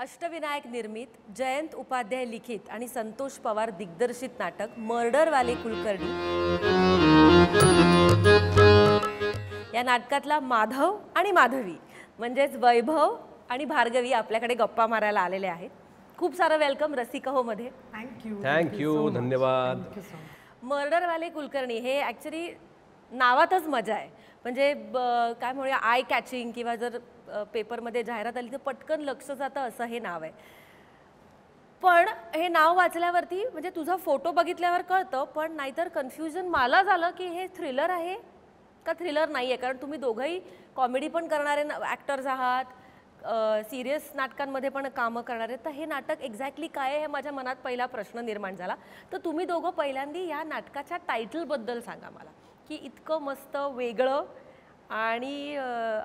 अष्टविनायक निर्मित, जयंत उपाध्याय लिखित आणि संतोष पवार दिग्दर्शित नाटक मर्डरवाले कुलकर्णी या नाटकातला माधव आणि माधवी म्हणजेच वैभव आणि भार्गवी आपल्याकडे गप्पा मारायला आलेले आहेत. खूप सारं वेलकम रसिका हो मध्ये. थँक्यू धन्यवाद. मर्डरवाले कुलकर्णी हे ॲक्च्युली नावातच मजा आहे. म्हणजे काय म्हणूया आय कॅचिंग किंवा जर पेपरमध्ये जाहिरात आली तर पटकन लक्ष जातं असं हे नाव आहे. पण हे नाव वाचल्यावरती म्हणजे तुझा फोटो बघितल्यावर कळतं, पण नाहीतर कन्फ्युजन मला झालं की हे थ्रिलर आहे का थ्रिलर नाही आहे. कारण तुम्ही दोघंही कॉमेडी पण करणारे ॲक्टर्स आहात, सिरियस नाटकांमध्ये पण कामं करणारे. तर हे नाटक एक्झॅक्टली काय आहे हे माझ्या मनात पहिला प्रश्न निर्माण झाला. तर तुम्ही दोघं पहिल्यांदा या नाटकाच्या टायटलबद्दल सांगा मला, की इतकं मस्त वेगळं आणि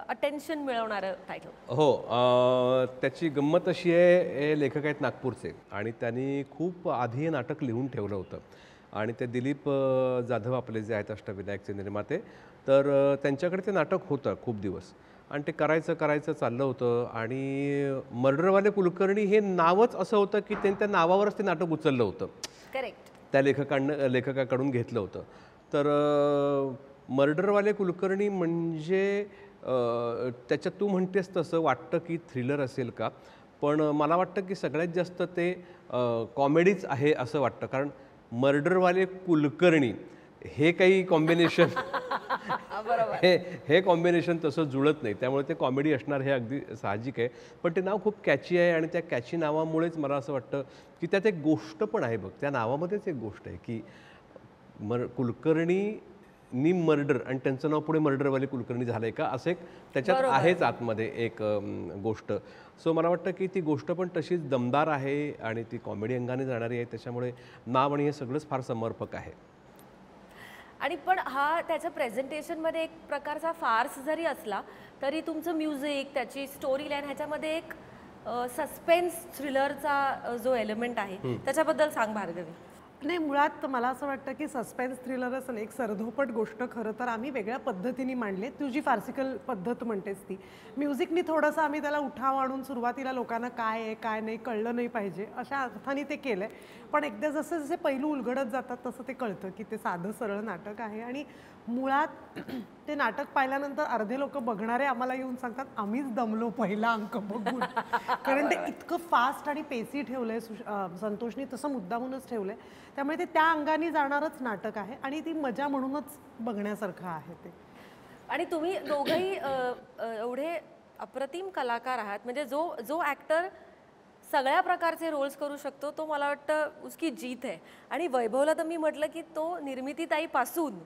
अटेन्शन मिळवणारं टायटल. हो, त्याची गंमत अशी आहे, हे लेखक आहेत नागपूरचे आणि त्यांनी खूप आधी हे नाटक लिहून ठेवलं होतं आणि ते दिलीप जाधव आपले जे आहेत अष्टविनायकचे निर्माते, तर त्यांच्याकडे ते नाटक होतं खूप दिवस आणि ते करायचं चाललं होतं. आणि मर्डरवाले कुलकर्णी हे नावच असं होतं की त्या नावावरच ते नाटक उचललं होतं. करेक्ट. त्या लेखकाकडून घेतलं होतं. तर मर्डरवाले कुलकर्णी म्हणजे त्याच्यात तू म्हणतेस तसं वाटतं की थ्रिलर असेल का, पण मला वाटतं की सगळ्यात जास्त ते कॉमेडीच आहे असं वाटतं. कारण मर्डरवाले कुलकर्णी हे काही कॉम्बिनेशन हे कॉम्बिनेशन तसं जुळत नाही, त्यामुळे ते कॉमेडी असणार हे अगदी साहजिक आहे. पण ते नाव खूप कॅची आहे आणि त्या कॅची नावामुळेच मला असं वाटतं की त्यात एक गोष्ट पण आहे. बघ, त्या नावामध्येच एक गोष्ट आहे की कुलकर्णी मर्डर आणि त्यांचं नाव पुढे मर्डरवाले कुलकर्णी झालंय का, असं एक त्याच्यात आहेच आतमध्ये एक गोष्ट. सो मला वाटतं की ती गोष्ट पण तशीच दमदार आहे आणि ती कॉमेडी अंगाने जाणारी आहे, त्याच्यामुळे नाव आणि हे सगळंच फार समर्पक आहे. आणि पण हा त्याच्या प्रेझेंटेशनमध्ये एक प्रकारचा फार्स जरी असला तरी तुमचं म्युझिक, त्याची स्टोरी लाईन ह्याच्यामध्ये एक सस्पेन्स थ्रिलरचा जो एलिमेंट आहे त्याच्याबद्दल सांग भार्गवी. नाही, मुळात मला असं वाटतं की सस्पेन्स थ्रिलर असेल एक सरधोपट गोष्ट खरं तर आम्ही वेगळ्या पद्धतीने मांडले. तुझी फार्सिकल पद्धत म्हणतेस ती म्युझिकनी थोडंसं आम्ही त्याला उठाव आणून सुरुवातीला लोकांना काय आहे काय नाही कळलं नाही पाहिजे अशा अर्थाने ते केलं आहे. पण एकदा जसे जसे पैलू उलगडत जातात तसं ते कळतं की ते साधं सरळ नाटक आहे. आणि मुळात ते नाटक पाहिल्यानंतर अर्धे लोक बघणारे आम्हाला येऊन सांगतात आम्हीच दमलो पहिला अंक बघून. कारण ते इतकं फास्ट आणि पेसी ठेवलं आहे संतोषनी, तसं मुद्दामूनच ठेवलं आहे. त्यामुळे ते त्या अंगाने जाणारच नाटक आहे आणि ती मजा म्हणूनच बघण्यासारखं आहे ते. आणि तुम्ही दोघंही एवढे अप्रतिम कलाकार आहात. म्हणजे जो ॲक्टर सगळ्या प्रकारचे रोल्स करू शकतो तो मला वाटतं उसकी जीत आहे. आणि वैभवला तर मी म्हटलं की तो निर्मितीताईपासून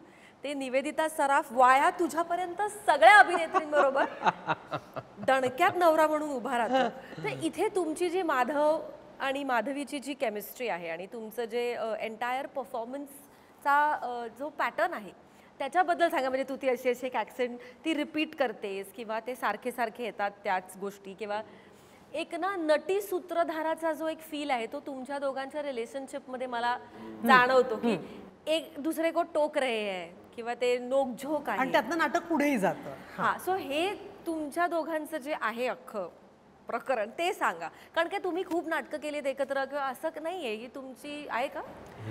ते निवेदिता सराफ वाया तुझ्यापर्यंत सगळ्या अभिनेत्रींबरोबर दणक्यात नवरा म्हणून उभा राहतो. तर इथे तुमची जी माधव आणि माधवीची जी केमिस्ट्री आहे आणि तुमचं जे एंटायर परफॉर्मन्सचा जो पॅटर्न आहे त्याच्याबद्दल सांगा. म्हणजे तू ती अशी एक ॲक्सेंट ती रिपीट करतेस किंवा ते सारखे सारखे येतात त्याच गोष्टी, किंवा एक ना नटी सूत्रधाराचा जो एक फील आहे तो तुमच्या दोघांच्या रिलेशनशिपमध्ये मला जाणवतो की एक दुसरे को टोक रहे आहे किंवा ते नोकझोक आहे आणि त्यातनं नाटक पुढेही जातं. हां, सो हे तुमच्या दोघांचं जे आहे अख्खं प्रकरण ते सांगा. कारण की तुम्ही खूप नाटकं केलीत एकत्र किंवा असं नाही आहे की तुमची आहे का?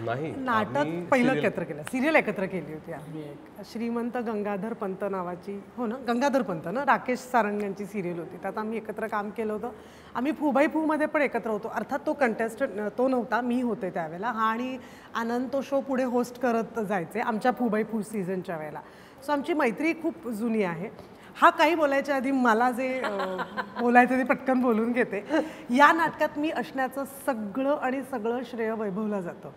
नाही, नाटक पहिलं एकत्र केलं, सिरियल एकत्र केली होती आम्ही. एक श्रीमंत गंगाधर पंत नावाची, हो ना, गंगाधर पंत ना, राकेश सारंगांची सिरियल होती. त्यात आम्ही एकत्र काम केलं होतं. आम्ही फूबाई फूमध्ये पण एकत्र होतो. अर्थात तो कंटेस्टंट तो नव्हता, मी होते त्यावेळेला. हा आणि आनंद तो शो पुढे होस्ट करत जायचे आमच्या फूबाई फू सीझनच्या वेळेला. सो आमची मैत्री खूप जुनी आहे. हा काही बोलायच्या आधी मला जे बोलायचं ते पटकन बोलून घेते. या नाटकात मी असण्याचं सगळं श्रेय वैभवला जातं.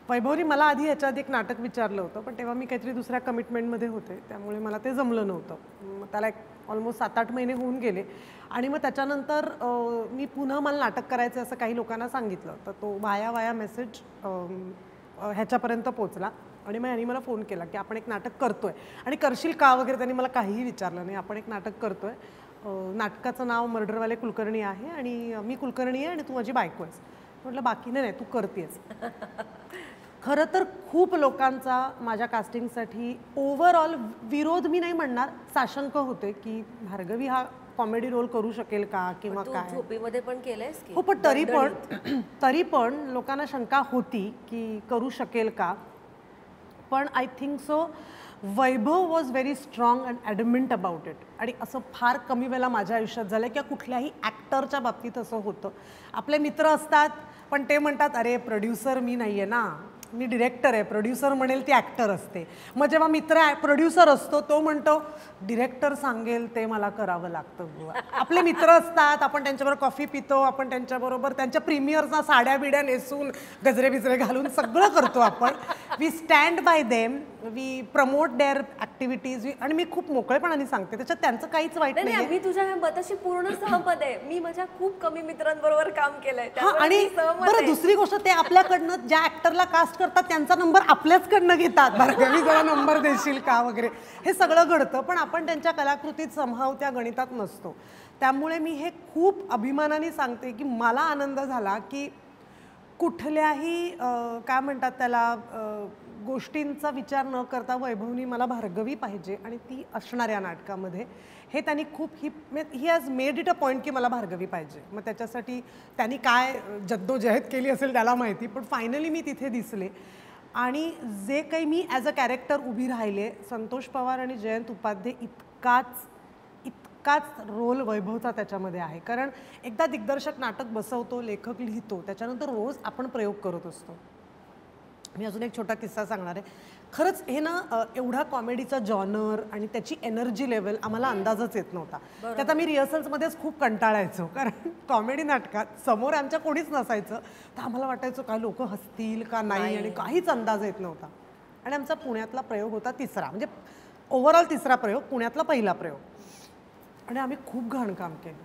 वैभवनी मला आधी ह्याच्या आधी एक नाटक विचारलं होतं, पण तेव्हा मी काहीतरी दुसऱ्या कमिटमेंटमध्ये होते, त्यामुळे मला ते जमलं नव्हतं. मग त्याला एक ऑलमोस्ट 7-8 महिने होऊन गेले आणि मग त्याच्यानंतर मी पुन्हा मला नाटक करायचं असं काही लोकांना सांगितलं. तर तो वाया मेसेज ह्याच्यापर्यंत पोचला आणि मग यांनी मला फोन केला की आपण एक नाटक करतोय आणि करशील का वगैरे. त्यांनी मला काहीही विचारलं नाही. आपण एक नाटक करतोय, नाटकाचं नाव मर्डरवाले कुलकर्णी आहे आणि मी कुलकर्णी आहे आणि तू माझी बायको आहेस. म्हटलं बाकी नाही, तू करतेस. खरं तर खूप लोकांचा माझ्या कास्टिंगसाठी ओव्हरऑल विरोध मी नाही म्हणणार, साशंक होते की भार्गवी हा कॉमेडी रोल करू शकेल का किंवा तू काय. झोपीमध्ये पण केलंयस की हो पण तरी पण लोकांना शंका होती की करू शकेल का. पण I think so Vaibhav was very strong and adamant about it. आणि असं फार कमी वेळेला माझ्या आयुष्यात झालं किंवा कुठल्याही ॲक्टरच्या बाबतीत असं होतं. आपले मित्र असतात पण ते म्हणतात अरे प्रोड्युसर मी नाही आहे ना, मी डिरेक्टर आहे, प्रोड्युसर म्हणेल ती ॲक्टर असते. मग जेव्हा मित्र प्रोड्युसर असतो तो म्हणतो डिरेक्टर सांगेल ते मला करावं लागतं. आपले मित्र असतात, आपण त्यांच्याबरोबर कॉफी पितो, आपण त्यांच्याबरोबर त्यांच्या प्रीमियरचा साड्या बिड्या नेसून गजरे बिजरे घालून सगळं करतो आपण. We stand by them, we promote their activities. आणि मी खूप मोकळेपणाने सांगते, त्याच्यात त्यांचं काहीच वाईट नाही. मी तुझ्या ह्या मताशी पूर्ण सहमत आहे. मी माझ्या खूप कमी मित्रांबरोबर काम केलंय. आणि बरं दुसरी गोष्ट, ते आपल्याकडनं ज्या ऍक्टरला कास्ट करतात त्यांचा नंबर आपल्याचकडनं घेतात. भार्गवी जरा नंबर देशील का वगैरे हे सगळं घडतं. पण आपण त्यांच्या कलाकृतीत समहाव त्या गणितात नसतो. त्यामुळे मी हे खूप अभिमानाने सांगते की मला आनंद झाला की कुठल्याही काय म्हणतात त्याला गोष्टींचा विचार न करता वैभवनी मला भार्गवी पाहिजे आणि ती असणाऱ्या नाटकामध्ये हे त्यांनी खूप he has made it a point की मला भार्गवी पाहिजे. मग त्याच्यासाठी त्यांनी काय जद्दोजहद केली असेल त्याला माहिती, पण फायनली मी तिथे दिसले. आणि जे काही मी ॲज अ कॅरेक्टर उभी राहिले, संतोष पवार आणि जयंत उपाध्ये इतकाच रोल वैभवचा त्याच्यामध्ये आहे. कारण एकदा दिग्दर्शक नाटक बसवतो, लेखक लिहितो, त्याच्यानंतर रोज आपण प्रयोग करत असतो. मी अजून एक छोटा किस्सा सांगणार आहे. खरंच हे ना एवढा कॉमेडीचा जॉनर आणि त्याची एनर्जी लेवल आम्हाला अंदाजच येत नव्हता. त्यात आम्ही रिहर्सल्समध्येच खूप कंटाळायचो, कारण कॉमेडी नाटकात समोर आमच्या कोणीच नसायचं. तर आम्हाला वाटायचं काय लोक हसतील का नाही, आणि काहीच अंदाज येत नव्हता. आणि आमचा पुण्यातला प्रयोग होता तिसरा, म्हणजे ओव्हरऑल तिसरा प्रयोग, पुण्यातला पहिला प्रयोग. आणि आम्ही खूप घाण काम केलं,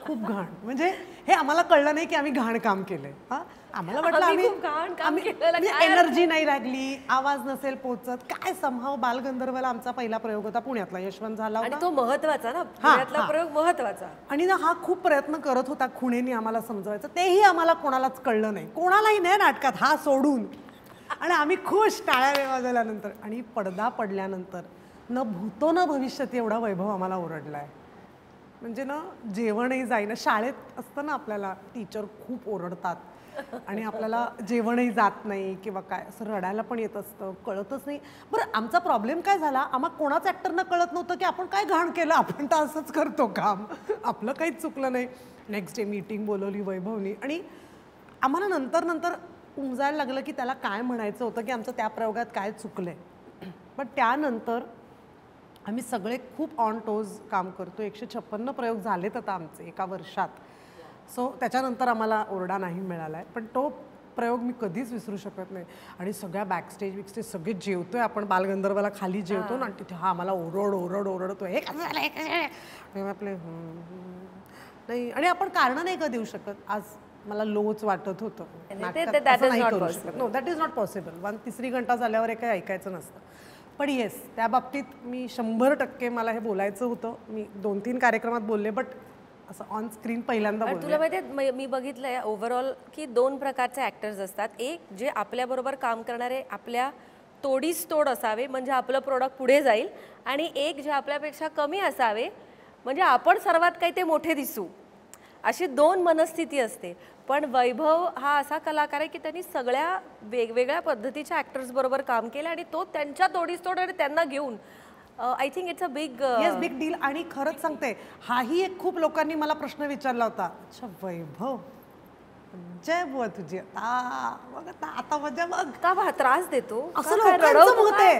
खूप घाण. म्हणजे हे आम्हाला कळलं नाही की आम्ही घाण काम केलंय. आम्हाला वाटलं आम्ही एनर्जी नाही लागली, आवाज नसेल पोचत काय. समहाव बालगंधर्वला आमचा पहिला प्रयोग होता पुण्यातला, यशवंत झाला होता, तो महत्वाचा ना, पुण्यातला प्रयोग महत्वाचा. आणि ना हा खूप प्रयत्न करत होता खुणेनी आम्हाला समजवायचं, तेही आम्हाला कोणालाच कळलं नाही, कोणालाही नाही नाटकात हा सोडून. आणि आम्ही खुश टाळ्या वाजवल्यानंतर. आणि पडदा पडल्यानंतर न भूतो न भविष्यात एवढा वैभव आम्हाला ओरडलाय. म्हणजे ना जेवणही जाईना. शाळेत असतं ना आपल्याला टीचर खूप ओरडतात आणि आपल्याला जेवणही जात नाही किंवा काय, असं रडायला पण येत असतं, कळतच नाही. बरं आमचा प्रॉब्लेम काय झाला, आम्हाला कोणाच ॲक्टरना कळत नव्हतं की आपण काय घाण केलं, आपण तर असंच करतो काम, आपलं काहीच चुकलं नाही. नेक्स्ट डे मीटिंग बोलवली वैभवनी आणि आम्हाला नंतर उमजायला लागलं की त्याला काय म्हणायचं होतं, की आमचं त्या प्रयोगात काय चुकलंय. पण त्यानंतर आम्ही सगळे खूप ऑन टोज काम करतो. 156 प्रयोग झालेत आता आमचे एका वर्षात. सो त्याच्यानंतर आम्हाला ओरडा नाही मिळाला आहे, पण तो प्रयोग मी कधीच विसरू शकत नाही. आणि सगळ्या बॅकस्टेज सगळे जेवतोय आपण, बालगंधर्वाला खाली जेवतो ना, तिथे हा आम्हाला ओरडतो हे आपले नाही. आणि आपण कारणं नाही का देऊ शकत, आज मला लोच वाटत होतं, know that is not possible. तिसरी घंटा झाल्यावर हे काही ऐकायचं नसतं. पण येस, त्या बाबतीत मी 100% मला हे बोलायचं होतं. मी 2-3 कार्यक्रमात बोलले, बट असं ऑन स्क्रीन पहिल्यांदा बोलले. तुला माहिती आहे, मी बघितलंय ओव्हरऑल की 2 प्रकारचे ॲक्टर्स असतात. एक जे आपल्याबरोबर काम करणारे आपल्या तोडीस तोड असावे, म्हणजे आपलं प्रोडक्ट पुढे जाईल, आणि एक जे आपल्यापेक्षा कमी असावे, म्हणजे आपण सर्वात काही ते मोठे दिसू. अशी 2 मनस्थिती असते. पण वैभव हा असा कलाकार आहे की त्यांनी सगळ्या वेगवेगळ्या पद्धतीच्या ॲक्टर्स बरोबर काम केलं आणि तो त्यांच्या तोडीस तोड आणि त्यांना घेऊन I think it's a big deal. आणि खरंच सांगते, हाही एक खूप लोकांनी मला प्रश्न विचारला होता, अच्छा वैभव जय बुवा तुझी आता मजा बघ का त्रास देतो, असं लोकांचं मत आहे.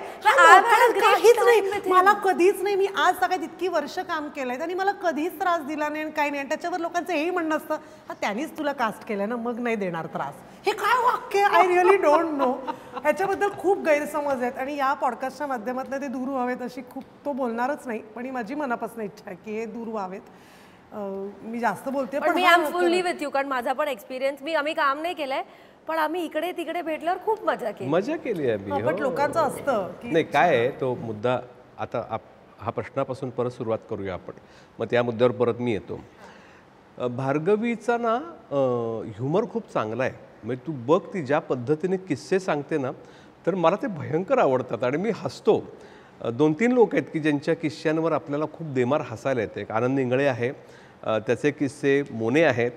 काहीच नाही, मला कधीच नाही. मी आज सगळ्यात इतकी वर्ष काम केलंय, त्यांनी मला कधीच त्रास दिला नाही, काही नाही. त्याच्यावर लोकांचं हेही म्हणणं असतं, हा त्यांनीच तुला कास्ट केलंय ना, मग नाही देणार त्रास. हे काय वाक्य, आय रिअली डोंट नो. ह्याच्याबद्दल खूप गैरसमज आहेत आणि या पॉडकास्टच्या माध्यमातून ते दूर व्हावेत अशी खूप, तो बोलणारच नाही, पण ही माझी मनापासून इच्छा आहे की हे दूर व्हावेत. मी जास्त बोलते, पण मी आम फुल्ली विथ यू, कारण माझा पण एक्सपिरियन्स, आम्ही काम नाही केलंय, पण आम्ही इकडे तिकडे भेटल्यावर खूप मजा केली आहे. पण लोकांचं असतं नाही काय आहे तो मुद्दा. आता हा प्रश्नापासून परत सुरुवात करूया आपण, मग त्या मुद्द्यावर परत मी येतो. भार्गवीचा ना ह्युमर खूप चांगला आहे. म्हणजे तू बघ ती ज्या पद्धतीने किस्से सांगते ना, तर मला ते भयंकर आवडतात आणि मी हसतो. 2-3 लोक आहेत की ज्यांच्या किस्स्यांवर आपल्याला खूप देमार हसायला येते. एक आनंद इंगळे आहे, त्याचे किस्से मोने आहेत.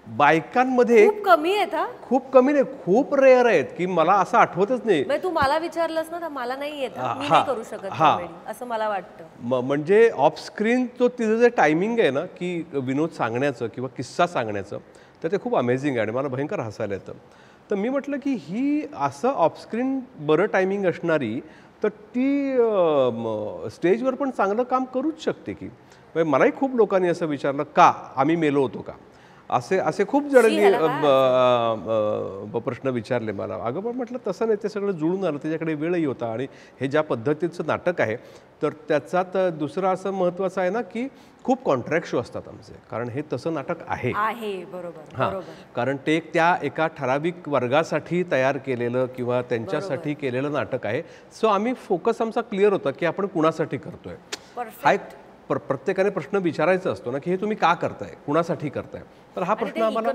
बायकांमध्ये खूप कमी आहेत हा. खूप कमी नाही, खूप रेअर आहेत की मला असं आठवतच नाही. म्हणजे तू मला विचारलंस ना तर मला नाही येत, मी नाही करू शकत comedy, असं मला वाटतं. म्हणजे ऑफ स्क्रीन तो तिचं जे टायमिंग आहे ना की विनोद सांगण्याचं किंवा किस्सा सांगण्याचं, तर ते खूप अमेझिंग आहे आणि मला भयंकर हसायला येतं. तर मी म्हटलं की ही असं ऑफस्क्रीन बरं टायमिंग असणारी तर ती स्टेजवर पण चांगलं काम करूच शकते की. म्हणजे मलाही खूप लोकांनी असं विचारलं का आम्ही मेलो होतो का, असे खूप जणांनी प्रश्न विचारले मला. अगं पण म्हटलं तसं नाही, ते सगळं जुळून आलं, त्याच्याकडे वेळही होता आणि हे ज्या पद्धतीचं नाटक आहे तर त्याच्यात दुसरं असं महत्त्वाचं आहे ना की खूप कॉन्ट्रॅक्ट शो असतात आमचे, कारण हे तसं नाटक आहे. बरोबर. हां, कारण ते त्या एका ठराविक वर्गासाठी तयार केलेलं किंवा त्यांच्यासाठी केलेलं नाटक आहे. सो आम्ही फोकस आमचा क्लिअर होता की आपण कुणासाठी करतोय. हा एक प्रत्येकाने प्रश्न विचारायचा असतो ना की हे तुम्ही का करताय, कुणासाठी करताय. तर हा प्रश्न आम्हाला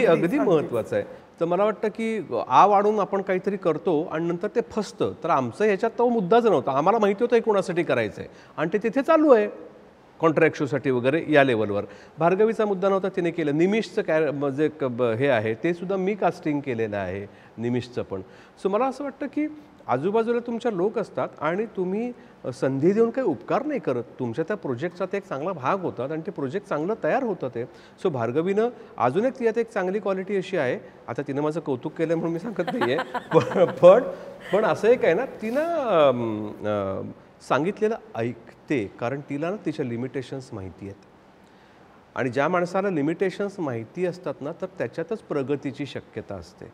अगदी महत्त्वाचा आहे. तर मला वाटतं की आ वाढून आपण काहीतरी करतो आणि नंतर ते फसतं. तर आमचं ह्याच्यात तो मुद्दाच नव्हता. आम्हाला माहिती होतं हे कुणासाठी करायचं आहे आणि ते तिथे चालू आहे कॉन्ट्रॅक्ट शोसाठी वगैरे या लेवलवर. भार्गवीचा मुद्दा नव्हता, तिने केलं. निमिषचं जे हे आहे ते सुद्धा मी कास्टिंग केलेलं आहे, निमिषचं पण. सो मला असं वाटतं की आजूबाजूला तुमच्या लोक असतात आणि तुम्ही संधी देऊन काही उपकार नाही करत. तुमच्या त्या प्रोजेक्टचा ते एक चांगला भाग होतात आणि ते प्रोजेक्ट चांगलं तयार होतं ते. सो भार्गवीनं अजून एक तिच्यात एक चांगली क्वालिटी अशी आहे, आता तिनं माझं कौतुक केलं म्हणून मी सांगत नाही आहे, पण असं एक आहे ना, तिनं सांगितलेलं ऐकते, कारण तिला ना तिच्या लिमिटेशन्स माहिती आहेत. आणि ज्या माणसाला लिमिटेशन्स माहिती असतात ना तर त्याच्यातच प्रगतीची शक्यता असते.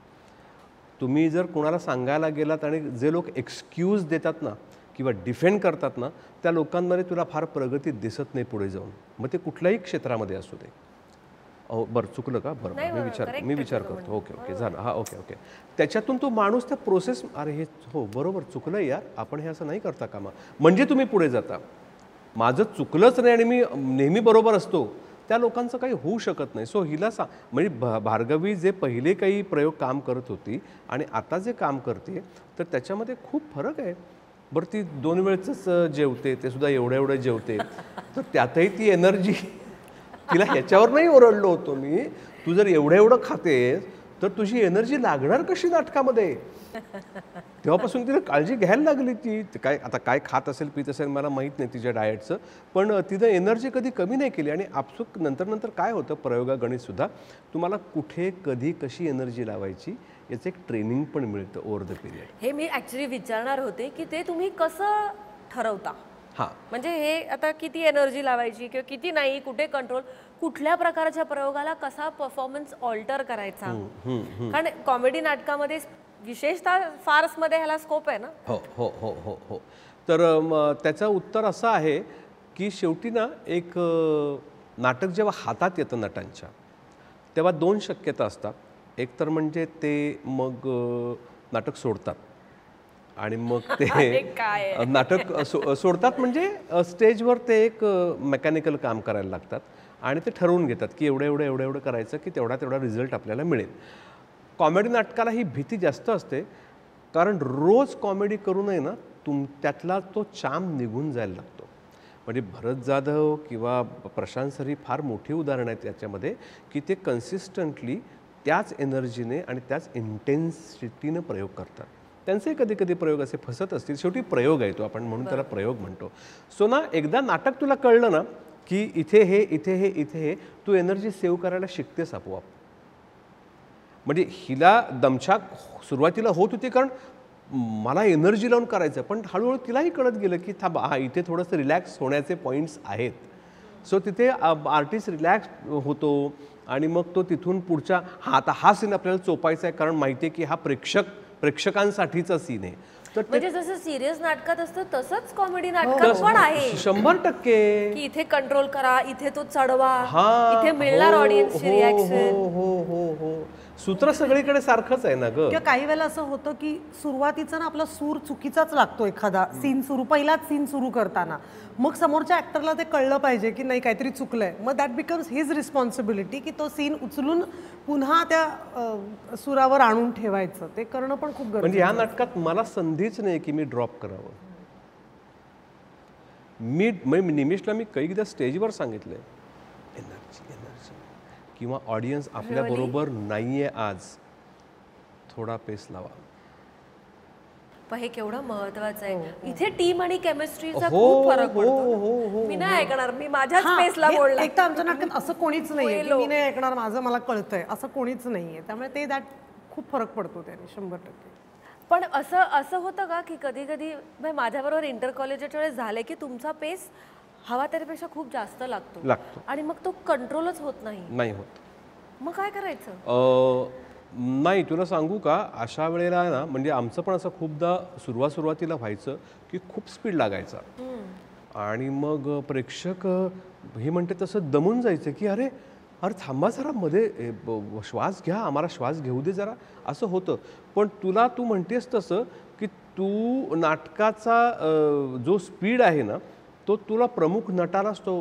तुम्ही जर कुणाला सांगायला गेलात आणि जे लोक एक्सक्यूज देतात ना किंवा डिफेंड करतात ना, त्या लोकांमध्ये तुला फार प्रगती दिसत नाही पुढे जाऊन, मग ते कुठल्याही क्षेत्रामध्ये असू दे. बरं चुकलं का, बरं मी विचार करतो. ओके झालं, हां ओके. त्याच्यातून तो माणूस त्या प्रोसेस, अरे हे हो बरोबर चुकलं यार, आपण हे असं नाही करता कामा, म्हणजे तुम्ही पुढे जाता. माझं चुकलंच नाही आणि मी नेहमी बरोबर असतो, त्या लोकांचं काही होऊ शकत नाही. सो हिला म्हणजे भार्गवी जे पहिले काही प्रयोग काम करत होती आणि आता जे काम करते तर त्याच्यामध्ये खूप फरक आहे. बरं ती 2 वेळचंच जेवते, ते सुद्धा एवढं जेवते, तर त्यातही ती एनर्जी, तिला ह्याच्यावर नाही ओरडलो होतो मी, तू जर एवढं खातेस तर तुझी एनर्जी लागणार कशी नाटकामध्ये. तेव्हापासून तिला काळजी घ्यायला लागली. ती काय खात असेल पीत असेल मला माहीत नाही तिच्या डाएटचं, पण तिनं एनर्जी कधी कमी नाही केली. आणि आपसूक नंतर काय होतं प्रयोगागणितसुद्धा तुम्हाला कुठे कधी कशी एनर्जी लावायची याचं एक ट्रेनिंग पण मिळतं ओव्हर द पिरियड. हे मी ॲक्च्युली विचारणार होते की ते तुम्ही कसं ठरवता. हां, म्हणजे हे आता किती एनर्जी लावायची किंवा किती नाही, कुठे कंट्रोल, कुठल्या प्रकारच्या प्रयोगाला कसा परफॉर्मन्स ऑल्टर करायचा. कारण कॉमेडी नाटकामध्ये विशेषतः फार्समध्ये ह्याला स्कोप आहे ना. हो. तर त्याचं उत्तर असं आहे की शेवटी ना एक नाटक जेव्हा हातात येतं नटांच्या, तेव्हा 2 शक्यता असतात. एक तर म्हणजे ते मग नाटक सोडतात आणि मग ते नाटक सोडतात, म्हणजे स्टेजवर ते एक मेकॅनिकल काम करायला लागतात आणि ते ठरवून घेतात की एवढं करायचं की तेवढा रिझल्ट आपल्याला मिळेल. कॉमेडी नाटकाला ही भीती जास्त असते, कारण रोज कॉमेडी करूनही ना त्यातला तो चाम निघून जायला लागतो. म्हणजे भरत जाधव किंवा प्रशांत सर ही फार मोठी उदाहरणं आहेत याच्यामध्ये की ते कन्सिस्टंटली त्याच एनर्जीने आणि त्याच इंटेन्सिटीनं प्रयोग करतात. त्यांचे कधी प्रयोग असे फसत असतील, शेवटी प्रयोग आहे तो, आपण म्हणून त्याला प्रयोग म्हणतो. सो ना एकदा नाटक तुला कळलं ना की इथे हे तू एनर्जी सेव्ह करायला शिकतेस आपोआप. म्हणजे हिला दमछाक सुरुवातीला होत होती कारण मला एनर्जी लावून करायचं, पण हळूहळू तिलाही कळत गेलं की हा इथे थोडंसं रिलॅक्स होण्याचे पॉईंट्स आहेत. सो तिथे आर्टिस्ट रिलॅक्स होतो आणि मग तो तिथून पुढच्या आता हा सीन आपल्याला चोपायचा आहे, कारण माहिती आहे की हा प्रेक्षकांसाठीचा सीन आहे. तर म्हणजे जसं सिरियस नाटकात असतं तसंच कॉमेडी नाटकात पण आहे 100% की इथे कंट्रोल करा, इथे तो चढवा, इथे मिळणार ऑडियन्सची रिॲक्शन. हो. सूत्र सगळीकडे सारखंच आहे ना ग. किंवा काही वेळेला असं होतं की सुरुवातीचा ना आपला सूर चुकीचाच लागतो, एखादा सीन पहिलाच सीन सुरू करताना. मग समोरच्या ऍक्टरला ते कळलं पाहिजे की नाही काहीतरी चुकलंय. मग दॅट बिकम्स हिज रिस्पॉन्सिबिलिटी की तो सीन उचलून पुन्हा त्या सुरावर आणून ठेवायचं. ते करणं पण खूप गरजेचं. म्हणजे या नाटकात मला संधीच नाही की मी ड्रॉप करावं. निमिषला मी कैकदा स्टेजवर सांगितलंय, एनर्जी किंवा ऑडियन्स आपल्या बरोबर नाहीये आज, थोडा पेस लावा. पण हे केवढं महत्वाचं आहे. इथे टीम आणि केमिस्ट्रीचा खूप फरक पडतो. मी नाही ऐकणार, मी माझ्याच पेसला बोलणार. एक तर आमच्या नाटकात असं कोणीच नाहीये की मी नाही ऐकणार, माझं मला कळतंय, असं कोणीच नाहीये. त्यामुळे ते दॅट खूप फरक पडतो त्याने 100%. पण असं होतं का की कधी कधी माझ्याबरोबर इंटर कॉलेजच्या वेळेस झालंय की तुमचा पेस हवा त्यापेक्षा खूप जास्त लागतो आणि मग तो कंट्रोलच होत नाही होत. मग काय करायचं? नाही, तुला सांगू का, अशा वेळेला ना म्हणजे आमचं पण असं खूपदा सुरुवातीला व्हायचं की खूप स्पीड लागायचा आणि मग प्रेक्षक हे म्हणते तसं दमून जायचं की अरे थांबा जरा, मध्ये श्वास घ्या, आम्हाला श्वास घेऊ दे जरा, असं होतं. पण तू म्हणतेस तसं की तू नाटकाचा जो स्पीड आहे ना तो तुला प्रमुख नटालाच तो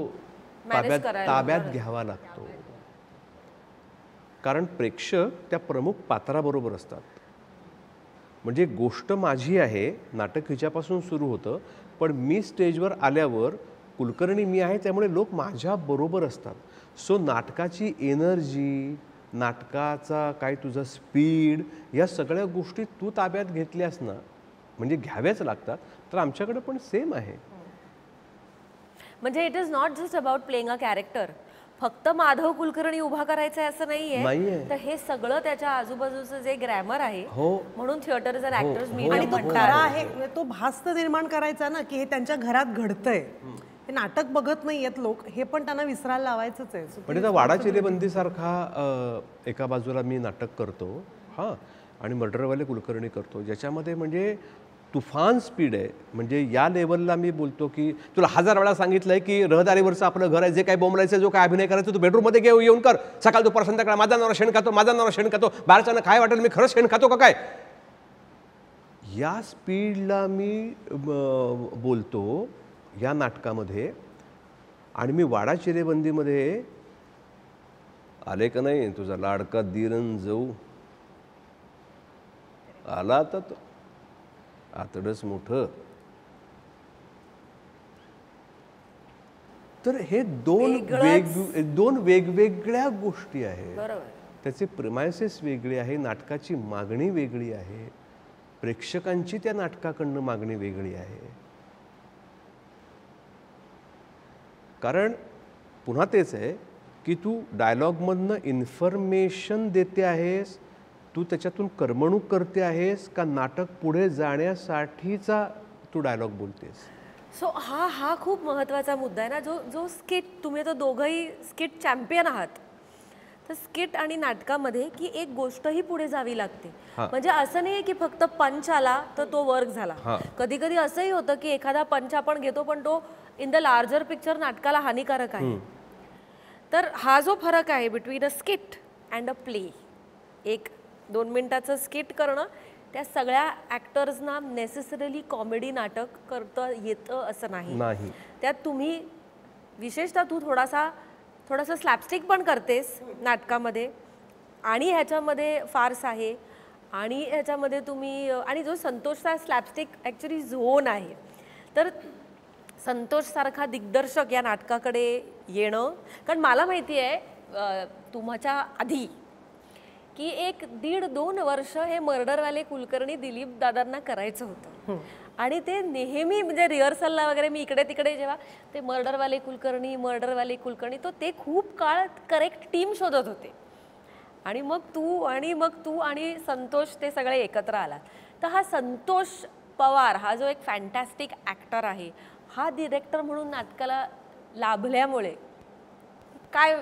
ताब्यात घ्यावा लागतो. कारण प्रेक्षक त्या प्रमुख पात्राबरोबर असतात. म्हणजे गोष्ट माझी आहे, नाटक हिच्यापासून सुरू होतं, पण मी स्टेजवर आल्यावर कुलकर्णी मी आहे, त्यामुळे लोक माझ्या बरोबर असतात. सो नाटकाची एनर्जी, नाटकाचा काय तुझा स्पीड, या सगळ्या गोष्टी तू ताब्यात घेतल्यास ना, म्हणजे घ्याव्याच लागतात. तर आमच्याकडे पण सेम आहे. म्हणजे it is not just about playing a character. फक्त माधव कुलकर्णी उभा करायचं आहे असं नाहीये. तर हे सगळं त्याच्या आजूबाजूचं जे ग्रॅमर आहे, म्हणून थिएटर्स अँड ऍक्टर्स आणि तो खरा आहे, तो भास विर्माण करायचा ना की हे त्यांच्या घरात घडतंय. हे नाटक बघत नाहीयेत लोक, हे पण त्यांना विसरायला लावायचंच आहे. म्हणजे वाडा चिरेबंदी सारखा एका बाजूला मी नाटक करतो आणि मर्डरवाले कुलकर्णी करतो, ज्याच्यामध्ये म्हणजे तुफान स्पीड आहे. म्हणजे या लेवलला मी बोलतो की तुला 1000 वेळा सांगितलंय की रहदारीवरचं आपलं घर आहे, जे काही बोंबलायचं, जो काय अभिनय करायचं तू बेडरूममध्ये येऊन कर. सकाळ दुपार संध्याकाळ माझा नवरा शेण खातो, माझा नवरा शेण खातो, बाहेरच्यानं काय वाटेल मी खरंच शेण खातो का काय, या स्पीडला मी बोलतो या नाटकामध्ये. आणि मी वाडा चिरेबंदीमध्ये आले का नाही तुझा लाडका दिरण जाऊ आला तर आतडच मोठं. तर हे दोन वेगवेगळ्या गोष्टी आहेत. त्याचे प्रिमायसेस वेगळे आहे, नाटकाची मागणी वेगळी आहे, प्रेक्षकांची त्या नाटकाकडनं मागणी वेगळी आहे. कारण पुन्हा तेच आहे की तू डायलॉगमधनं इन्फॉर्मेशन देते आहेस, तू त्याच्यातून करमणूक करते आहेस का नाटक पुढे जाण्यासाठीचा तू डायलॉग बोलतेस. सो हा खूप महत्त्वाचा मुद्दा आहे ना, जो स्किट, तुम्ही तर दोघंही स्किट चॅम्पियन आहात. तर स्किट आणि नाटकामध्ये की एक गोष्टही पुढे जावी लागते. म्हणजे असं नाही की फक्त पंच आला तर तो वर्क झाला. कधी कधी असंही होतं की एखादा पंच आपण घेतो पण तो इन द लार्जर पिक्चर नाटकाला हानिकारक आहे. तर हा जो फरक आहे between a skit and a play, एक 2 मिनिटाचं स्किट करणं, त्या सगळ्या ॲक्टर्सना नेसेसरली कॉमेडी नाटक करता येतं असं नाही. त्यात तुम्ही विशेषतः तू थोडासा स्लॅपस्टिक पण करतेस नाटकामध्ये, आणि ह्याच्यामध्ये फार्स आहे, आणि ह्याच्यामध्ये तुम्ही आणि जो संतोषचा स्लॅपस्टिक ॲक्च्युली झोन आहे. तर संतोषसारखा दिग्दर्शक या नाटकाकडे येणं, कारण मला माहिती आहे तुमच्या आधी की 1-1.5-2 वर्ष हे मर्डरवाले कुलकर्णी दिलीप दादांना करायचं होतं. आणि ते नेहमी म्हणजे रिहर्सलला वगैरे मी इकडे तिकडे जेव्हा ते मर्डरवाले कुलकर्णी तो ते खूप काळ करेक्ट टीम शोधत होते. आणि मग तू आणि संतोष ते सगळे एकत्र आलात. तर हा संतोष पवार हा जो एक फॅन्टॅस्टिक ॲक्टर आहे, हा डिरेक्टर म्हणून नाटकाला लाभल्यामुळे काय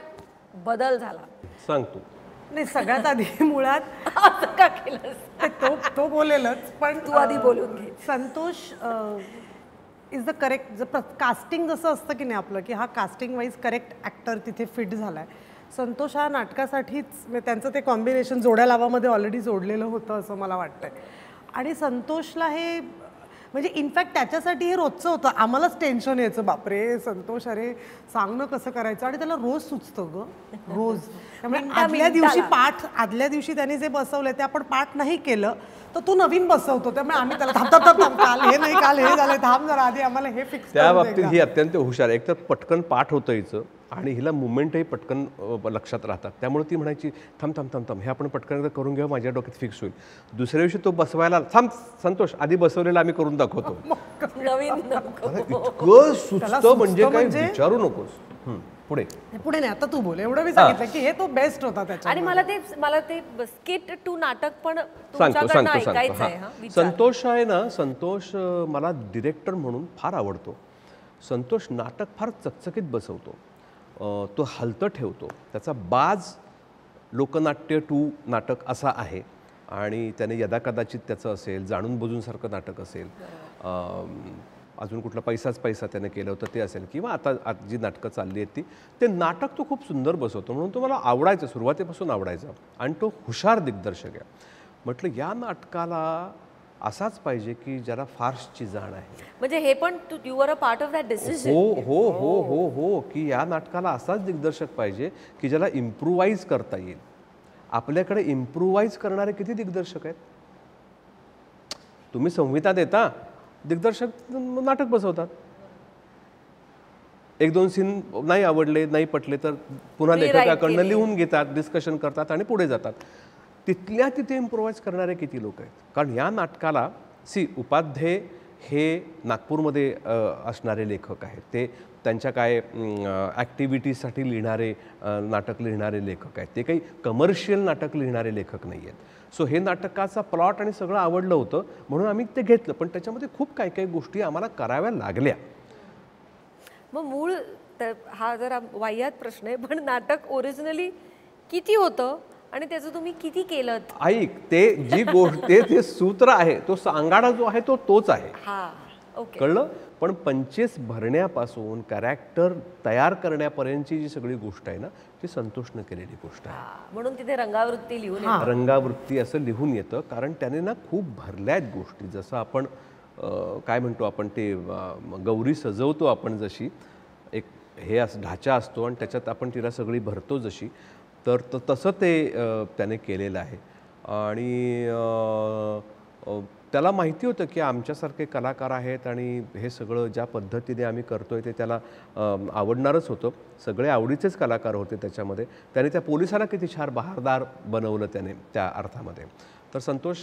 बदल झाला सांगतो. नाही, सगळ्यात आधी मुळात असं का केलं तो बोलेलच, पण तू आधी बोलून घे. Santosh is the correct, casting जसं असतं की नाही आपलं, की हा कास्टिंग वाईज करेक्ट ॲक्टर तिथे फिट झालाय, संतोष हा नाटकासाठीच म्हणजे त्यांचं ते कॉम्बिनेशन जोड्या लावामध्ये ऑलरेडी जोडलेलं होतं असं मला वाटतंय. आणि संतोषला हे म्हणजे इनफॅक्ट त्याच्यासाठी हे रोजचं होतं. आम्हालाच टेन्शन यायचं, बापरे संतोष अरे सांग ना कसं करायचं, आणि त्याला रोज सुचतं ग रोज. त्यामुळे आदल्या दिवशी त्यांनी जे बसवलंय ते आपण पाठ नाही केलं तर तो नवीन बसवतो. त्यामुळे आम्ही त्याला थांब काल हे नाही, काल हे झालं, थांब जरा आधी आम्हाला हे फिक्स. त्या बाबतीत ही अत्यंत हुशार आहे. एक तर पटकन पाठ होतं हिचं आणि हिला मुवमेंटही पटकन लक्षात राहतात. त्यामुळे ती म्हणायची थांब थांब थांब थांब हे आपण पटकन एकदा करून घेऊ, माझ्या डोक्यात फिक्स होईल. दुसऱ्या दिवशी तो बसवायला थांब संतोष आधी बसवलेला आम्ही करून दाखवतो. नवीन इतकं सुचतं म्हणजे काही विचारू नकोस. पुढे नाही, आता तू बोल. एवढं मी सांगितलं की हे तो बेस्ट होता त्याच्या. आणि मला ते स्किट टू नाटक पण सांगतो. ऐकायचं आहे. संतोष आहे ना, संतोष मला डिरेक्टर म्हणून फार आवडतो. संतोष नाटक फार चकचकीत बसवतो, तो हलतं ठेवतो. त्याचा बाज लोकनाट्य टू नाटक असा आहे आणि त्याने यदाकदाचित त्याचं असेल, जाणून बुजूनसारखं नाटक असेल, अजून कुठला पैसा त्याने केलं होतं ते असेल, किंवा आता जी नाटकं चालली आहेत ते नाटक तो खूप सुंदर बसवतो. म्हणून तो मला आवडायचं, सुरुवातीपासून आवडायचा. आणि तो हुशार दिग्दर्शक आहे. म्हटलं या नाटकाला असाच पाहिजे की ज्याला फार्सची जाण आहे. म्हणजे हे पण you are a part of that decision. हो की या नाटकाला असाच दिग्दर्शक पाहिजे की ज्याला इम्प्रूव्हाइज करता येईल. आपल्याकडे इम्प्रूव्हाइज करणारे किती दिग्दर्शक आहेत. तुम्ही संहिता देता, दिग्दर्शक नाटक बसवतात. एक दोन सीन नाही आवडले, नाही पटले तर पुन्हा लेखकाकडनं लिहून घेतात, डिस्कशन करतात आणि पुढे जातात. तिथल्या तिथे इम्प्रोवाइज करणारे किती लोक आहेत. कारण या नाटकाला उपाध्ये हे नागपूरमध्ये असणारे लेखक आहेत. ते त्यांच्या काय ॲक्टिव्हिटीजसाठी लिहिणारे नाटक लिहिणारे लेखक आहेत. ते काही कमर्शियल नाटक लिहिणारे लेखक नाही आहेत. सो हे नाटकाचा प्लॉट आणि सगळं आवडलं होतं म्हणून आम्ही ते घेतलं. पण त्याच्यामध्ये खूप काही गोष्टी आम्हाला कराव्या लागल्या. मग मूळ हा जरा वाह्यात प्रश्न आहे, पण नाटक ओरिजिनली किती होतं आणि त्याचं तुम्ही किती केलं? ऐक, ते जी गोष्ट ते सूत्र आहे, तो सांगाडा जो आहे तोच आहे. कळलं. पण पंचेस भरण्यापासून कॅरेक्टर तयार करण्यापर्यंतची जी सगळी गोष्ट आहे ना, ती संतोषनं केलेली गोष्ट आहे. म्हणून तिथे रंगावृत्ती लिहून रंगावृत्ती असं लिहून येतं. कारण त्याने ना खूप भरल्या आहेत गोष्टी. जसं आपण काय म्हणतो, आपण ते गौरी सजवतो, आपण जशी एक हे ढाचा असतो आणि त्याच्यात आपण तिला सगळी भरतो जशी, तर तसं ते त्याने केलेलं आहे. आणि त्याला माहिती होतं की आमच्यासारखे कलाकार आहेत आणि हे सगळं ज्या पद्धतीने आम्ही करतोय ते त्याला आवडणारच होतं. सगळे आवडीचेच कलाकार होते त्याच्यामध्ये. त्याने त्या पोलिसाला किती छान बहारदार बनवलं त्याने त्या अर्थामध्ये. तर संतोष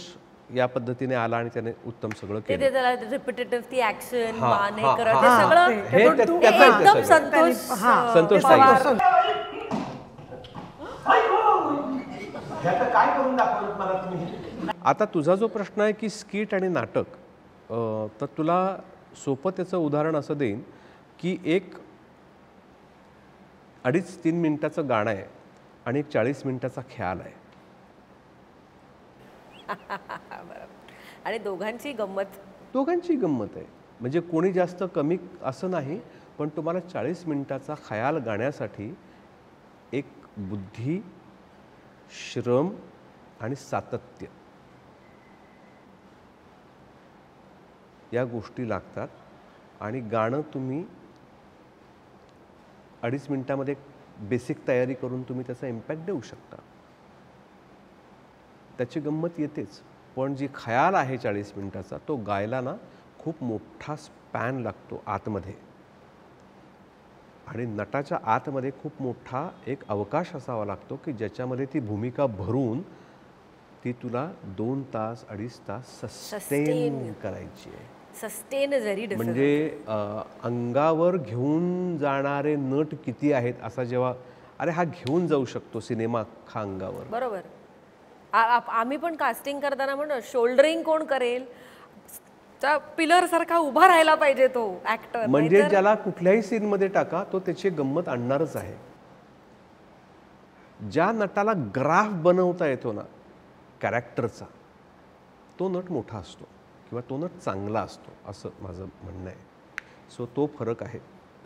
या पद्धतीने आला आणि त्याने उत्तम सगळं केलं. त्याला रिपिटेटिव्ह ती ऍक्शन माने हा, करत हा, सगळं हे एकदम संतोष काय करून दाखवलं मला तुम्ही. आता तुझा जो प्रश्न आहे की स्किट आणि नाटक, तर तुला सोपं त्याचं उदाहरण असं देईन की एक 2.5-3 मिनिटाचं गाणं आहे आणि एक 40 मिनिटाचा ख्याल आहे. आणि दोघांची गंमत आहे. म्हणजे कोणी जास्त कमी असं नाही, पण तुम्हाला 40 मिनिटाचा ख्याल गाण्यासाठी एक बुद्धी, श्रम आणि सातत्य या गोष्टी लागतात. आणि गाणं तुम्ही 2.5 मिनिटामध्ये बेसिक तयारी करून तुम्ही त्याचा इम्पॅक्ट देऊ शकता. त्याची गंमत येतेच. पण जी ख्याल आहे 40 मिनिटाचा, तो गायला ना खूप मोठा स्पॅन लागतो आतमध्ये. आणि नटाच्या आतमध्ये खूप मोठा एक अवकाश असावा लागतो की ज्याच्यामध्ये ती भूमिका भरून ती तुला 2 तास 2.5 तास सस्टेन करायची आहे. Sustain is very difficult. म्हणजे अंगावर घेऊन जाणारे नट किती आहेत असा जेव्हा अरे हा घेऊन जाऊ शकतो सिनेमा अख्खा अंगावर. बरोबर. आम्ही पण कास्टिंग करताना म्हणतो शोल्डरिंग कोण करेल, पिलर सारखा उभा राहायला पाहिजे तो ऍक्टर. म्हणजे ज्याला कुठल्याही सीन मध्ये टाका तो त्याची गंमत आणणारच आहे. ज्या नटाला ग्राफ बनवता येतो ना कॅरेक्टरचा, तो नट मोठा असतो किंवा तो नट चांगला असतो असं माझं म्हणणं आहे. सो तो फरक आहे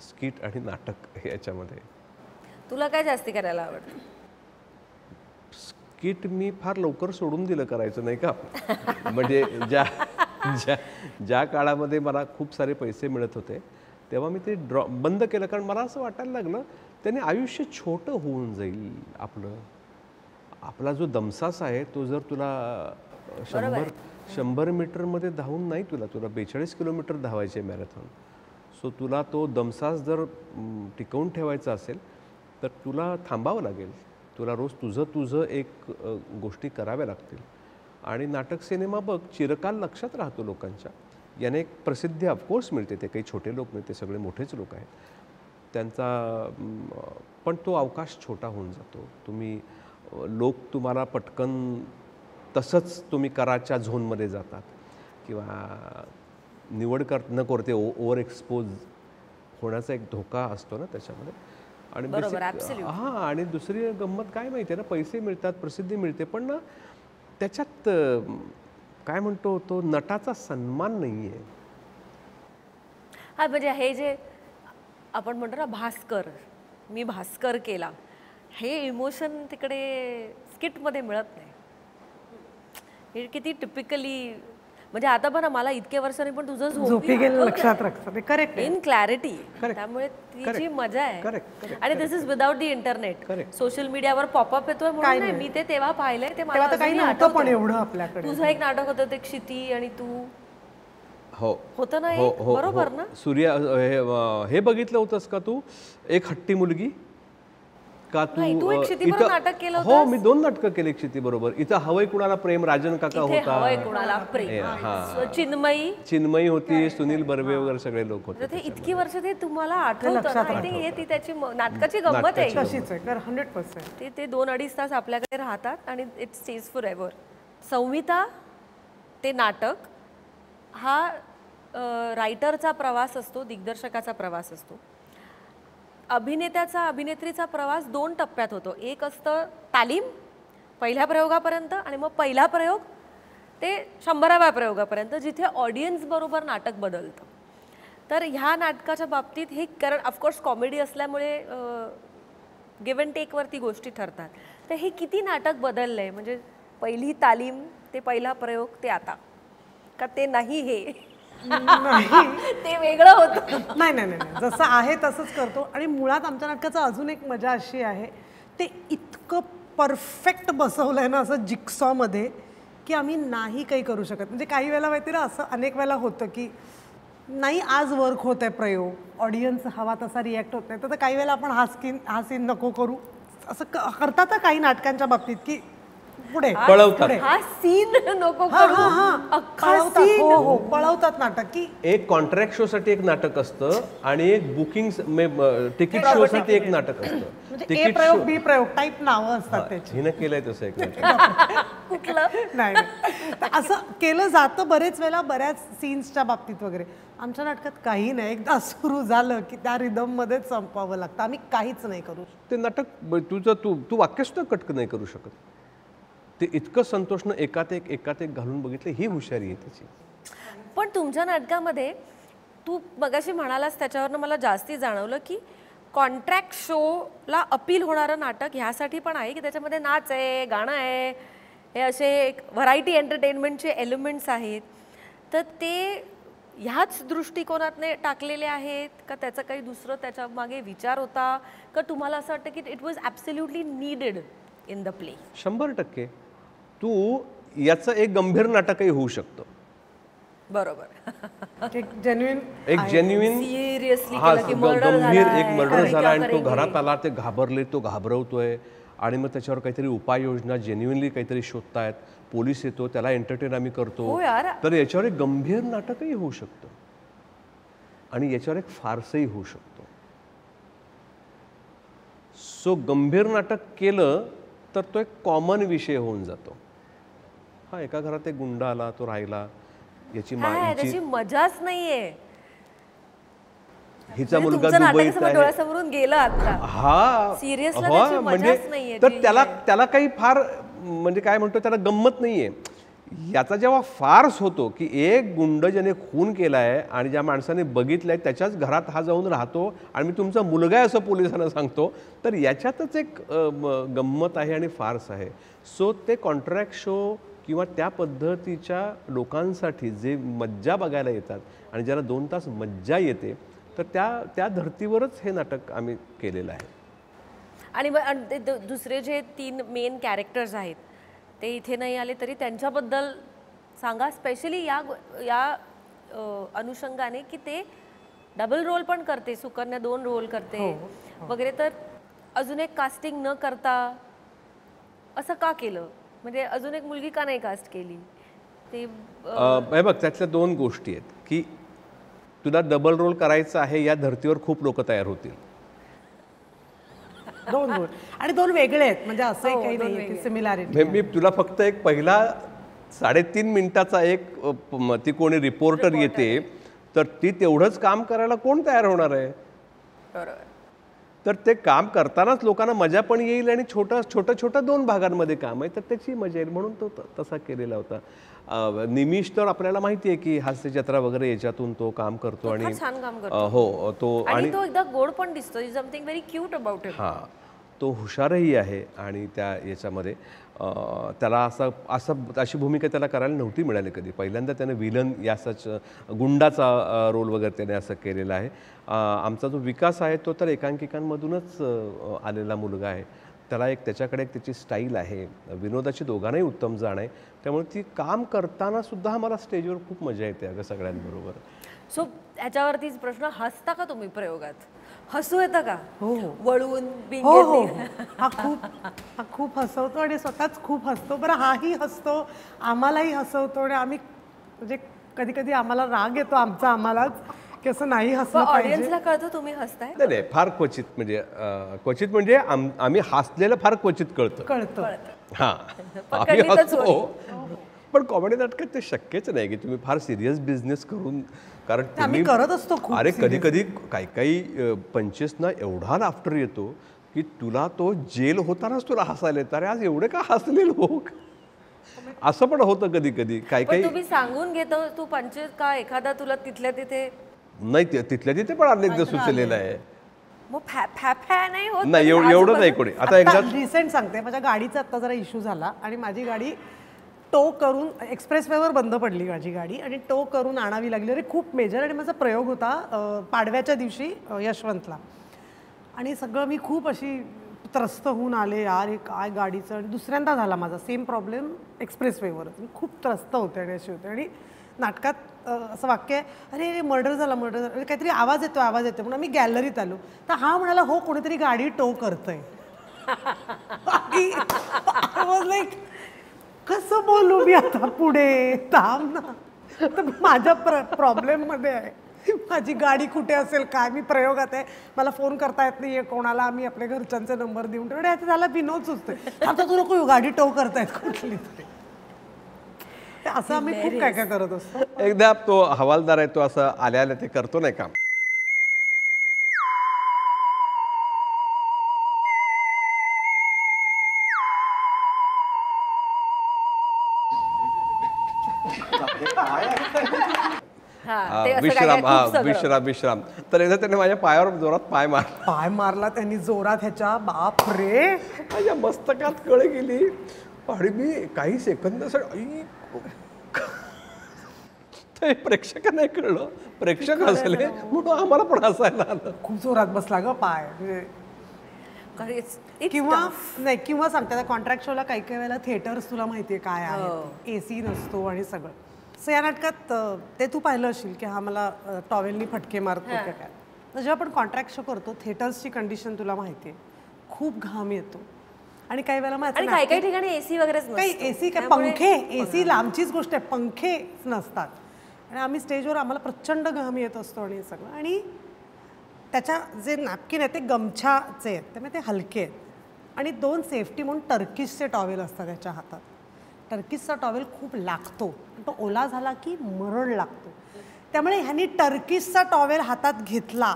स्किट आणि नाटक याच्यामध्ये. तुला काय जास्ती करायला आवडतं? स्किट मी फार लवकर सोडून दिलं करायचं नाही का. म्हणजे ज्या ज्या ज्या काळामध्ये मला खूप सारे पैसे मिळत होते तेव्हा मी ते बंद केलं, कारण मला असं वाटायला लागलं त्याने आयुष्य छोटं होऊन जाईल आपलं. आपला जो दमसास आहे तो जर तुला 100 मीटरमध्ये धावून नाही, तुला 42 किलोमीटर धावायचे मॅरेथॉन. सो तुला तो दमसास जर टिकवून ठेवायचा असेल तर तुला थांबावं लागेल. तुला रोज तुझं एक गोष्टी कराव्या लागतील. आणि नाटक सिनेमा बघ चिरकाल लक्षात राहतो लोकांच्या. याने एक प्रसिद्धी ऑफकोर्स मिळते, ते काही छोटे लोक नाही, ते सगळे मोठेच लोक आहेत त्यांचा. पण तो अवकाश छोटा होऊन जातो. लोक तुम्हाला पटकन तसंच तुम्ही कराच्या झोनमध्ये जातात किंवा निवड न करते ओव्हर एक्सपोज होण्याचा एक धोका असतो ना त्याच्यामध्ये. आणि हां, आणि दुसरी गंमत काय माहिती आहे ना, पैसे मिळतात, प्रसिद्धी मिळते, पण ना त्याच्यात काय म्हणतो तो नटाचा सन्मान नाही आहे. हा, म्हणजे हे जे आपण म्हणतो ना भास्कर, मी भास्कर केला, हे इमोशन तिकडे स्किटमध्ये मिळत नाही. हे किती टिपिकली, म्हणजे आता पण मला इतक्या वर्षांनी पण तुझं झोपी गेलं लक्षात राखतं. Correct, in clarity. त्यामुळे ती जी मजा आहे. आणि this is without the internet. Social मीडियावर पॉपअप येतोय म्हणून नाही, मी ते तेव्हा पाहिलंय, ते मला काही नव्हतं पण एवढं आपल्याकडे. तुझं एक नाटक होतं ते क्षिती आणि तू हो होतं ना, बरोबर ना. सूर्या हे बघितलं होतंस का तू, एक हट्टी मुलगी का? तू इथं नाटक केलं? हो, मी 2 नाटकं केली क्षिती बरोबर. इथं हवय कुणाला प्रेम, राजन काका होता, हवय कुणाला प्रेम, चिन्मयी होती, सुनील बर्वे वगैरे सगळे लोक होते. ते इतकी वर्ष ते तुम्हाला आठवतं. आय थिंक हे ती त्याची नाटकाची गंमत आहे. तशीच आहे 100%. ते 2-2.5 तास आपल्याकडे राहतात आणि इट स्टेज फॉर एव्हर. संहिता ते नाटक हा रायटरचा प्रवास असतो, दिग्दर्शकाचा प्रवास असतो. अभिनेत्याचा, अभिनेत्रीचा प्रवास 2 टप्प्यात होतो. एक असतं तालीम पहिल्या प्रयोगापर्यंत, आणि मग पहिला प्रयोग ते 100व्या प्रयोगापर्यंत, जिथे ऑडियन्स बरोबर नाटक बदलतं. तर ह्या नाटकाच्या बाबतीत हे, कारण ऑफकोर्स कॉमेडी असल्यामुळे गिव्ह अँड टेकवरती गोष्टी ठरतात. तर हे किती नाटक बदललंय, म्हणजे पहिली तालीम ते पहिला प्रयोग ते आता का ते नाही, हे ते वेगळं होतं. नाही, जसं आहे तसंच करतो. आणि मुळात आमच्या नाटकाचं अजून एक मजा अशी आहे, ते इतकं परफेक्ट बसवलंय ना असं जिक्सॉमध्ये, की आम्ही नाही काही करू शकत. म्हणजे काही वेळेला माहिती ना, असं अनेक वेळेला होतं की नाही आज वर्क होत आहे प्रयोग, ऑडियन्स हवा तसा रिॲक्ट होत नाही, तर काही वेळेला आपण हा सीन नको करू असं करतात काही नाटकांच्या बाबतीत, की पुढे पळवतात, हा सीन नको करू, पळवतात नाटक. की एक कॉन्ट्रॅक्ट शो साठी एक नाटक असतं आणि एक बुकिंग तिकीट शो साठी एक नाटक असतं. तिकीट प्रयोग, बी प्रयोग टाईप नावं असतात त्याची. हिनं केलंय तसं एक नाटक. कुठलं नाही, असं केलं जातं बरेच वेळेला, बऱ्याच सीन्सच्या बाबतीत वगैरे. आमच्या नाटकात काही नाही, एकदा सुरू झालं की त्या रिदम मध्येच संपवावं लागतं. आम्ही काहीच नाही करू. ते नाटक तुझं तू वाक्यसुद्धा कटक नाही करू शकत. ते इतकं संतोषनं एकात एक घालून बघितलं, ही हुशारी आहे त्याची. पण तुमच्या नाटकामध्ये तू मगाशी म्हणालास, त्याच्यावरनं मला जास्ती जाणवलं की कॉन्ट्रॅक्ट शोला अपील होणारं नाटक ह्यासाठी पण आहे की त्याच्यामध्ये नाच आहे, गाणं आहे, हे असे एक व्हरायटी एंटरटेनमेंटचे एलिमेंट्स आहेत. तर ते ह्याच दृष्टिकोनातने टाकलेले आहेत का, त्याचं काही दुसरं त्याच्या मागे विचार होता का, तुम्हाला असं वाटतं की it was absolutely needed in the play? 100% तू याचं एक गंभीर नाटकही होऊ शकतं. बरोबर. एक जेन्युइन सिरियसली गंभीर एक मर्डर झाला आणि तो घरात आला, ते घाबरले, तो घाबरवतोय आणि मग त्याच्यावर काहीतरी उपाययोजना जेन्युइनली काहीतरी शोधतायत, पोलीस येतो, त्याला एंटरटेन आम्ही करतो. तर याच्यावर एक गंभीर नाटकही होऊ शकतं आणि याच्यावर एक फारसही होऊ शकतो. सो गंभीर नाटक केलं तर तो एक कॉमन विषय होऊन जातो. हा, एका घरात एक गुंड आला, तो राहिला, याची त्याची मजाच नाहीये. हिचा मुलगा दुबईत आहे, डोळ्यासमोरून गेला आता. हा, सिरियसली म्हणजे तर त्याला काही फार म्हणजे काय म्हणतो, त्याला गंमत नाहीये. याचा जेव्हा फार्स होतो की एक गुंड ज्याने खून केला आहे आणि ज्या माणसाने बघितलं आहे त्याच्याच घरात हा जाऊन राहतो आणि मी तुमचा मुलगा आहे असं पोलिसांना सांगतो, तर याच्यातच एक गंमत आहे आणि फार्स आहे. सो ते कॉन्ट्रॅक्ट शो किंवा त्या पद्धतीच्या लोकांसाठी जे मज्जा बघायला येतात आणि ज्याला 2 तास मज्जा येते, तर त्या धर्तीवरच हे नाटक आम्ही केलेलं आहे. आणि दुसरे जे 3 मेन कॅरेक्टर्स आहेत ते इथे नाही आले तरी त्यांच्याबद्दल सांगा, स्पेशली या अनुषंगाने की ते डबल रोल पण करते, सुकन्या 2 रोल करते वगैरे, तर अजून एक कास्टिंग न करता असं का केलं? म्हणजे अजून एक मुलगी का नाही कास्ट केली? ते हे बघ, त्यातल्या 2 गोष्टी आहेत की तुला डबल रोल करायचा आहे, या धर्तीवर खूप लोक तयार होतील. 2 रोल आणि 2 वेगळे आहेत, म्हणजे असं काही नाही की सिमिलॅरिटी. मी तुला फक्त एक पहिला 3.5 मिनिटाचा एक ती कोणी रिपोर्टर येते, तर ती तेवढंच काम करायला कोण तयार होणार आहे? बरोबर. तर ते काम करतानाच लोकांना मजा पण येईल आणि छोट्या 2 भागांमध्ये काम आहे, तर त्याची मजा येईल म्हणून तो तसा केलेला होता. निमिष तर आपल्याला माहिती आहे की हास्य जत्रा वगैरे याच्यातून तो काम करतो आणि छान काम करतो. हो, तो आणि तो एकदा गोड पण दिसतो, something very cute about it. हां, तो हुशारही आहे आणि त्या याच्यामध्ये त्याला अशी भूमिका त्याला करायला नव्हती मिळाली कधी. पहिल्यांदा त्याने विलन या गुंडाचा रोल वगैरे त्याने असं केलेला आहे. आमचा जो विकास आहे तो तर एकांकिकांमधूनच आलेला मुलगा आहे. त्याला त्याच्याकडे त्याची स्टाईल आहे. विनोदाची दोघांनाही उत्तम जाण आहे, त्यामुळे ती काम करताना सुद्धा आम्हाला स्टेजवर खूप मजा येते अगं सगळ्यांबरोबर. सो ह्याच्यावरतीच प्रश्न, हसता का तुम्ही प्रयोगात? हसू येतं का? हो वळून हो, हा खूप हसवतो आणि स्वतःच खूप हसतो. बरं, हाही हसतो, आम्हालाही हसवतो आणि आम्ही म्हणजे कधी कधी आम्हाला राग येतो आम्हालाच की असं नाही हसलं पाहिजे. ऑडियन्सला कळतं तुम्ही हसताय? नाही, फार क्वचित म्हणजे आम्ही हसलेलं फार क्वचित कळतं. हां, आम्ही हसतो, पण कॉमेडी नाटकात ते शक्यच नाही की तुम्ही फार सिरियस बिझनेस करून, कारण आम्ही करत असतो खूप. अरे कधी काही पंचेस ना एवढा लाफ्टर येतो की तुला तो जेल होतानाच तुला हसायला येतं. अरे आज एवढे का हसले लोक, असं पण होतं कधी काही. तुम्ही सांगून घेतो तू पंचेस का, एखादा तुला तिथल्या तिथे नाही, तिथल्या तिथे पण अनेकदा सुचलेलं आहे. मग नाही होत? नाही, एवढं नाही कोणी. आता एकदा रिसेंट सांगते, माझ्या गाडीचा आता जरा इश्यू झाला आणि माझी गाडी टो करून एक्सप्रेसवेवर बंद पडली माझी गाडी आणि टो करून आणावी लागली. अरे खूप मेजर, आणि माझा प्रयोग होता पाडव्याच्या दिवशी यशवंतला, आणि सगळं मी खूप अशी त्रस्त होऊन आले, यार हे काय गाडीचं. आणि दुसऱ्यांदा झाला माझा सेम प्रॉब्लेम एक्सप्रेसवेवरच. मी खूप त्रस्त होते आणि अशी होते. आणि नाटकात असं वाक्य आहे, अरे मर्डर झाला, काहीतरी आवाज येतो म्हणून आम्ही गॅलरीत आलो, तर हा म्हणाला, हो कोणीतरी गाडी टो करतंय. लाईक कसं बोलू मी आता पुढे, थांब ना. तर माझ्या प्रॉब्लेममध्ये आहे, माझी गाडी कुठे असेल काय, मी प्रयोगात आहे, मला फोन करता येत नाही कोणाला, आम्ही आपल्या घरच्यांचे नंबर देऊन ठेवले. आता त्याला विनोद सुचतोय, आता तू नको गाडी टो करतायत कुठली तरी. असं आम्ही खूप काय करत असतो. एकदा तो हवालदार आहे, तो असं आल्या ते करतो नाही काम. विश्राम. तर एकदा त्याने माझ्या पायावर जोरात पाय मारला त्यांनी जोरात, ह्याच्या बाप रे, माझ्या मस्तकात कळ गेली. आणि मी काही सेकंद प्रेक्षकांना नाही कळलं, प्रेक्षक हसले म्हणून आम्हाला पण हसायला आलं. खूप जोरात बसला ग पाय. किंवा सांगतात कॉन्ट्रॅक्ट शोला काही वेळेला थिएटर्स तुला माहितीये काय आहे, AC नसतो आणि सगळं. सो या नाटकात ते तू पाहिलं असेल की हा मला टॉवेलनी फटके मारतो का काय. जेव्हा आपण कॉन्ट्रॅक्ट शो करतो, थिएटर्सची कंडिशन तुला माहितीये, खूप घाम येतो आणि काही वेळेला काही ठिकाणी AC वगैरेच नसतं. काही AC काय, पंखे, AC लांबचीच गोष्ट आहे, पंखे नसतात. आणि आम्ही स्टेजवर आम्हाला प्रचंड घाम येत असतो आणि सगळं. आणि त्याच्या जे नॅपकिन आहे ते गमछाचे आहेत, त्यामुळे ते हलके आहेत. आणि 2 सेफ्टी म्हणून टर्किशचे टॉवेल असतात त्याच्या हातात. टर्किशचा टॉवेल खूप लागतो, तो ओला झाला की मरण लागतो. त्यामुळे ह्यांनी टर्किशचा टॉवेल हातात घेतला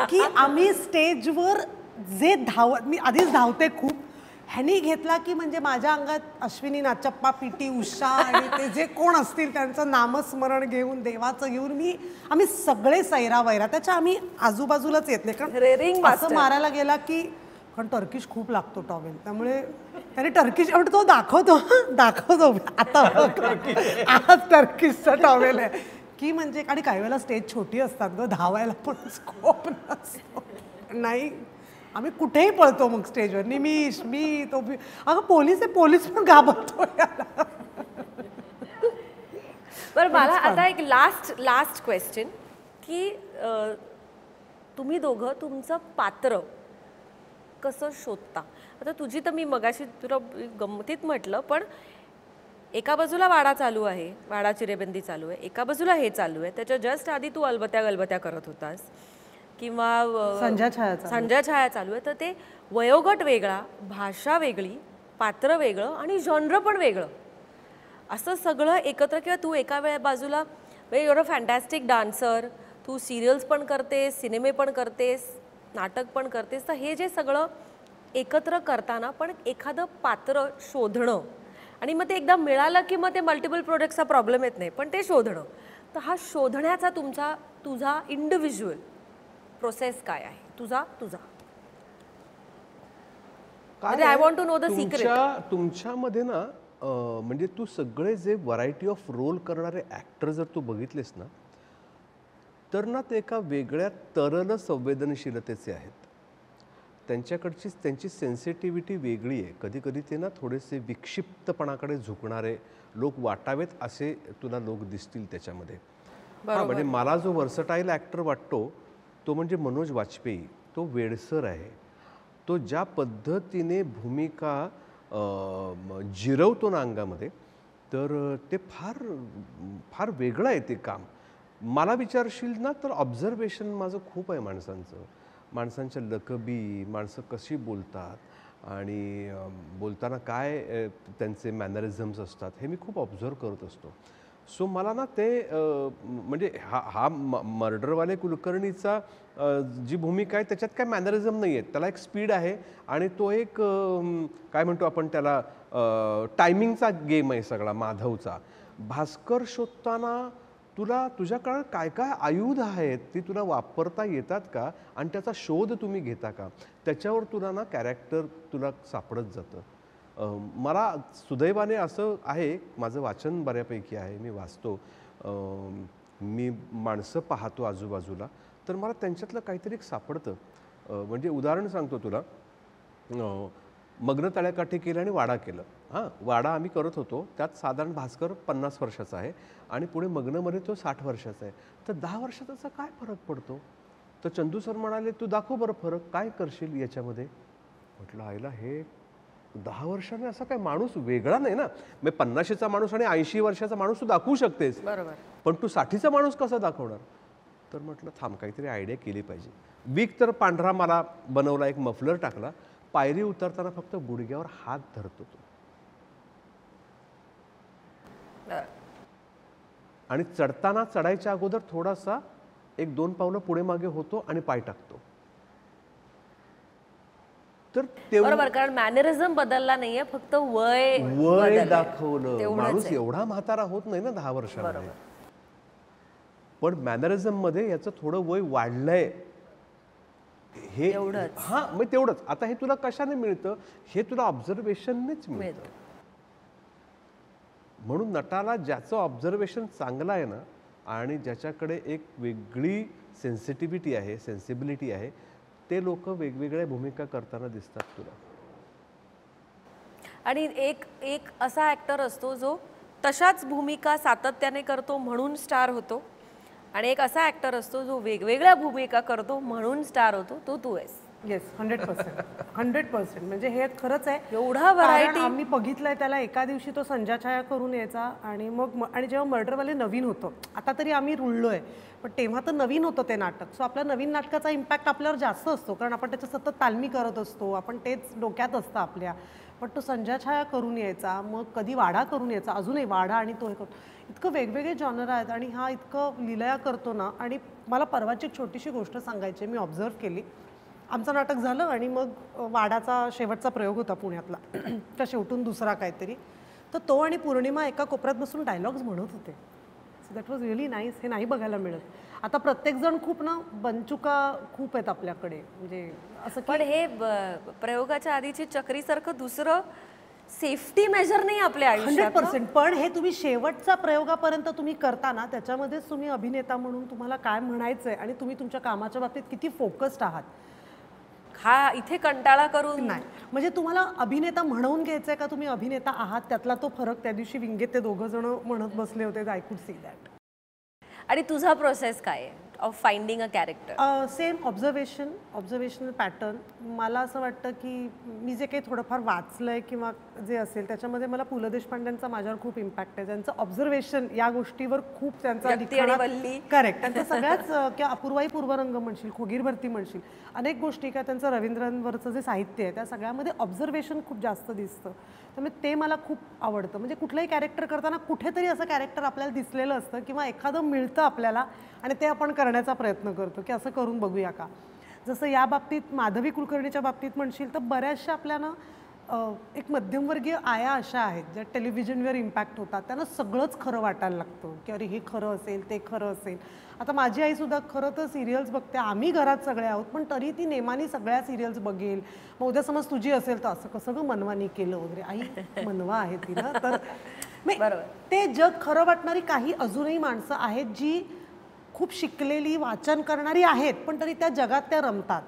की आम्ही स्टेजवर जे मी आधीच धावते खूप, ह्यानी घेतला की म्हणजे माझ्या अंगात अश्विनी नाचप्पा, पीटी उषा आणि ते जे कोण असतील त्यांचं नामस्मरण घेऊन देवाचं घेऊन आम्ही सगळे सैरा वैरा त्याच्या आम्ही आजूबाजूलाच येत नाही रेअरिंग कारण असं मारायला गेला की कारण टर्किश खूप लागतो टॉवेल त्यामुळे त्याने टर्किश तो दाखवतो आता आज टर्किशचा टॉवेल आहे की म्हणजे आणि काही वेळेला स्टेज छोटी असतात ग धावायला पण स्कोप नसतो नाही आम्ही कुठेही पळतो मग स्टेजवर निमिष मी तो अगं पोलीस पण घाबरतो याला. बरं मला आता एक लास्ट क्वेश्चन की तुम्ही दोघं तुमचं पात्र कसं शोधता. आता तुझी तर मी मगाशी तुला गमतीत म्हटलं पण एका बाजूला वाडा चालू आहे, वाडा चिरेबंदी चालू आहे, एका बाजूला हे चालू आहे, त्याच्या जस्ट आधी तू अलबत्या गलबत्या करत होतास किंवा संध्या छाया चालू आहे. तर ते वयोगट वेगळा, भाषा वेगळी, पात्र वेगळं आणि जॉनर पण वेगळं असं सगळं एकत्र किंवा तू एका बाजूला युअर अ फॅन्टॅस्टिक डान्सर, तू सिरियल्स पण करतेस, सिनेमे पण करतेस, नाटक पण करतेस. तर हे जे सगळं एकत्र करताना पण एखादं पात्र शोधणं आणि मग ते एकदा मिळालं की मग ते मल्टिपल प्रोडक्ट्सचा प्रॉब्लेम येत नाही पण ते शोधणं. तर हा शोधण्याचा तुझा इंडिव्हिज्युअल प्रोसेस काय आहे तुझा I want to know the secret. तुमच्यामध्ये ना म्हणजे तू सगळे जे व्हरायटी ऑफ रोल करणारे ॲक्टर जर तू बघितलेस ना तर ना ते एका वेगळ्या तरल संवेदनशीलतेचे आहेत. त्यांची सेन्सिटिव्हिटी वेगळी आहे. कधी कधी ते ना थोडेसे विक्षिप्तपणाकडे झुकणारे लोक वाटावेत असे तुला लोक दिसतील त्याच्यामध्ये. म्हणजे मला जो वर्सटाईल ॲक्टर वाटतो तो म्हणजे मनोज वाजपेयी. तो वेडसर आहे. तो ज्या पद्धतीने भूमिका जिरवतो ना अंगामध्ये तर ते फार फार वेगळं आहे ते काम. मला विचारशील ना तर ऑब्झर्वेशन माझं खूप आहे माणसांच्या लकबी, माणसं कशी बोलतात आणि बोलताना काय त्यांचे मॅनरिझम्स असतात हे मी खूप ऑब्झर्व करत असतो. सो मला ना ते म्हणजे हा मर्डरवाले कुलकर्णीचा जी भूमिका आहे त्याच्यात काय मॅनरिझम नाही आहेत. त्याला एक स्पीड आहे आणि तो एक काय म्हणतो आपण त्याला टायमिंगचा गेम आहे सगळा माधवचा. भास्कर शोधताना तुझ्याकडे काय काय आयुध आहेत ती तुला वापरता येतात का आणि त्याचा शोध तुम्ही घेता का त्याच्यावर तुला ना कॅरेक्टर तुला सापडत जातं. मला सुदैवाने असं आहे माझं वाचन बऱ्यापैकी आहे. मी वाचतो, मी माणसं पाहतो आजूबाजूला तर मला त्यांच्यातलं काहीतरी सापडतं. म्हणजे उदाहरण सांगतो तुला. मग्न तळ्याकाठी केलं आणि वाडा केलं. वाडा आम्ही करत होतो त्यात साधारण भास्कर 50 वर्षाचा आहे आणि पुढे मग्नमध्ये तो 60 वर्षाचा आहे. तर 10 वर्षाचा काय फरक पडतो. तर चंदू सर म्हणाले तू दाखव बरं फरक काय करशील याच्यामध्ये. म्हटलं आईला हे 10 वर्षाने असा काय माणूस वेगळा नाही ना. मग 50चा माणूस आणि 80 वर्षाचा माणूस तू दाखवू शकतेस पण तू 60चा माणूस कसा दाखवणार. तर म्हटलं थांब काहीतरी आयडिया केली पाहिजे. वीक तर पांढरा मला बनवला, एक मफलर टाकला. पायरी उतरताना फक्त गुडघ्यावर हात धरतो तो आणि चढायच्या अगोदर थोडासा 1-2 पावलं पुढे मागे होतो आणि पाय टाकतो. तर बरोबर कारण मॅनरिझम बदलला नाहीये फक्त वय दाखवलं. माणूस एवढा म्हातारा होत नाही ना 10 वर्षामध्ये. पण मॅनरिझम मध्ये याचं थोडं वय वाढलंय हे. मग तेवढंच. आता हे तुला कशाने मिळतं हे तुला ऑब्झर्वेशननेच मिळतं. म्हणून नटाला ज्याचं ऑब्झर्वेशन चांगलं आहे ना आणि ज्याच्याकडे एक वेगळी सेन्सिटिव्हिटी आहे, सेन्सिबिलिटी आहे ते लोक वेगवेगळ्या भूमिका करताना दिसतात तुला. आणि एक असा ॲक्टर असतो जो तशाच भूमिका सातत्याने करतो म्हणून स्टार होतो आणि एक असा ॲक्टर असतो जो वेगवेगळ्या भूमिका करतो म्हणून स्टार होतो. तो तू आहेस. येस 100% म्हणजे हे खरंच आहे. एवढा व्हरायटी आम्ही बघितलंय त्याला. एका दिवशी तो संध्या छाया करून यायचा आणि मग आणि जेव्हा मर्डरवाले नवीन होतं आता तरी आम्ही रुळलोय पण तेव्हा तर नवीन होतं ते नाटक. सो आपल्या नवीन नाटकाचा इम्पॅक्ट आपल्यावर जास्त असतो कारण आपण त्याच्या सतत तालमी करत असतो, आपण तेच डोक्यात असतं आपल्या. पण तो संध्या छाया करून यायचा, मग कधी वाडा करून यायचा, अजूनही वाडा आणि तो हे करतो. इतकं वेगवेगळे जॉनर आहेत आणि हा इतकं लिलया करतो ना. आणि मला परवाची एक छोटीशी गोष्ट सांगायची मी ऑब्झर्व केली. आमचं नाटक झालं आणि मग वाडाचा शेवटचा प्रयोग होता पुण्यातला त्या शेवटून दुसरा काहीतरी, तर तो आणि पौर्णिमा एका कोपऱ्यात बसून डायलॉग्स म्हणत होते. So that was really nice. हे नाही बघायला मिळत. आता प्रत्येकजण खूप ना बनचुका खूप आहेत आपल्याकडे, म्हणजे असं पण हे प्रयोगाच्या आधीची चक्रीसारखं दुसरं सेफ्टी मेजर नाही आपल्या आयुष्यात. 100%. पण हे तुम्ही शेवटच्या प्रयोगापर्यंत तुम्ही करता ना, त्याच्यामध्येच तुम्ही अभिनेता म्हणून तुम्हाला काय म्हणायचंय आणि तुम्ही तुमच्या कामाच्या बाबतीत किती फोकस्ड आहात. हा इथे कंटाळा करून नाही, म्हणजे तुम्हाला अभिनेता म्हणवून घ्यायचंय का तुम्ही अभिनेता आहात, त्यातला तो फरक त्या दिवशी विंगेत ते दोघं जण म्हणत बसले होते. I could see that. आणि तुझा प्रोसेस काय आहे of finding a character? Same observational pattern. मला असं वाटतं की मी जे काही थोडंफार वाचलं आहे किंवा जे असेल त्याच्यामध्ये मला पु ल देशपांड्यांचा माझ्यावर खूप इम्पॅक्ट आहे. त्यांचं ऑब्झर्वेशन या गोष्टीवर खूप त्यांचा करेक्ट. त्यांचं सगळ्याच किंवा अपूर्वाई पूर्वरंग म्हणशील, खोगीर भरती म्हणशील, अनेक गोष्टी का त्यांचं रवींद्रांवरचं जे साहित्य आहे त्या सगळ्यामध्ये ऑब्झर्वेशन खूप जास्त दिसतं. त्यामुळे ते मला खूप आवडतं. म्हणजे कुठलंही कॅरेक्टर करताना कुठेतरी असं कॅरेक्टर आपल्याला दिसलेलं असतं किंवा एखादं मिळतं आपल्याला आणि ते आपण करण्याचा प्रयत्न करतो की असं करून बघूया का. जसं या बाबतीत माधवी कुलकर्णीच्या बाबतीत म्हणशील तर बऱ्याचशा आपल्याला एक मध्यमवर्गीय आया अशा आहेत ज्या टेलिव्हिजनवर इम्पॅक्ट होतात. त्यांना सगळंच खरं वाटायला लागतं की अरे हे खरं असेल, ते खरं असेल. आता माझी आईसुद्धा खरं तर सिरियल्स बघते, आम्ही घरात सगळे आहोत, पण तरी ती नेमानी सगळ्या सिरियल्स बघेल. मग उद्या समज तुझी असेल तर असं कसं गं मनवानी केलं वगैरे. आई मनवा आहे ती ना. तर बरोबर. ते जग खरं वाटणारी काही अजूनही माणसं आहेत जी खूप शिकलेली, वाचन करणारी आहेत, पण तरी त्या जगात त्या रमतात.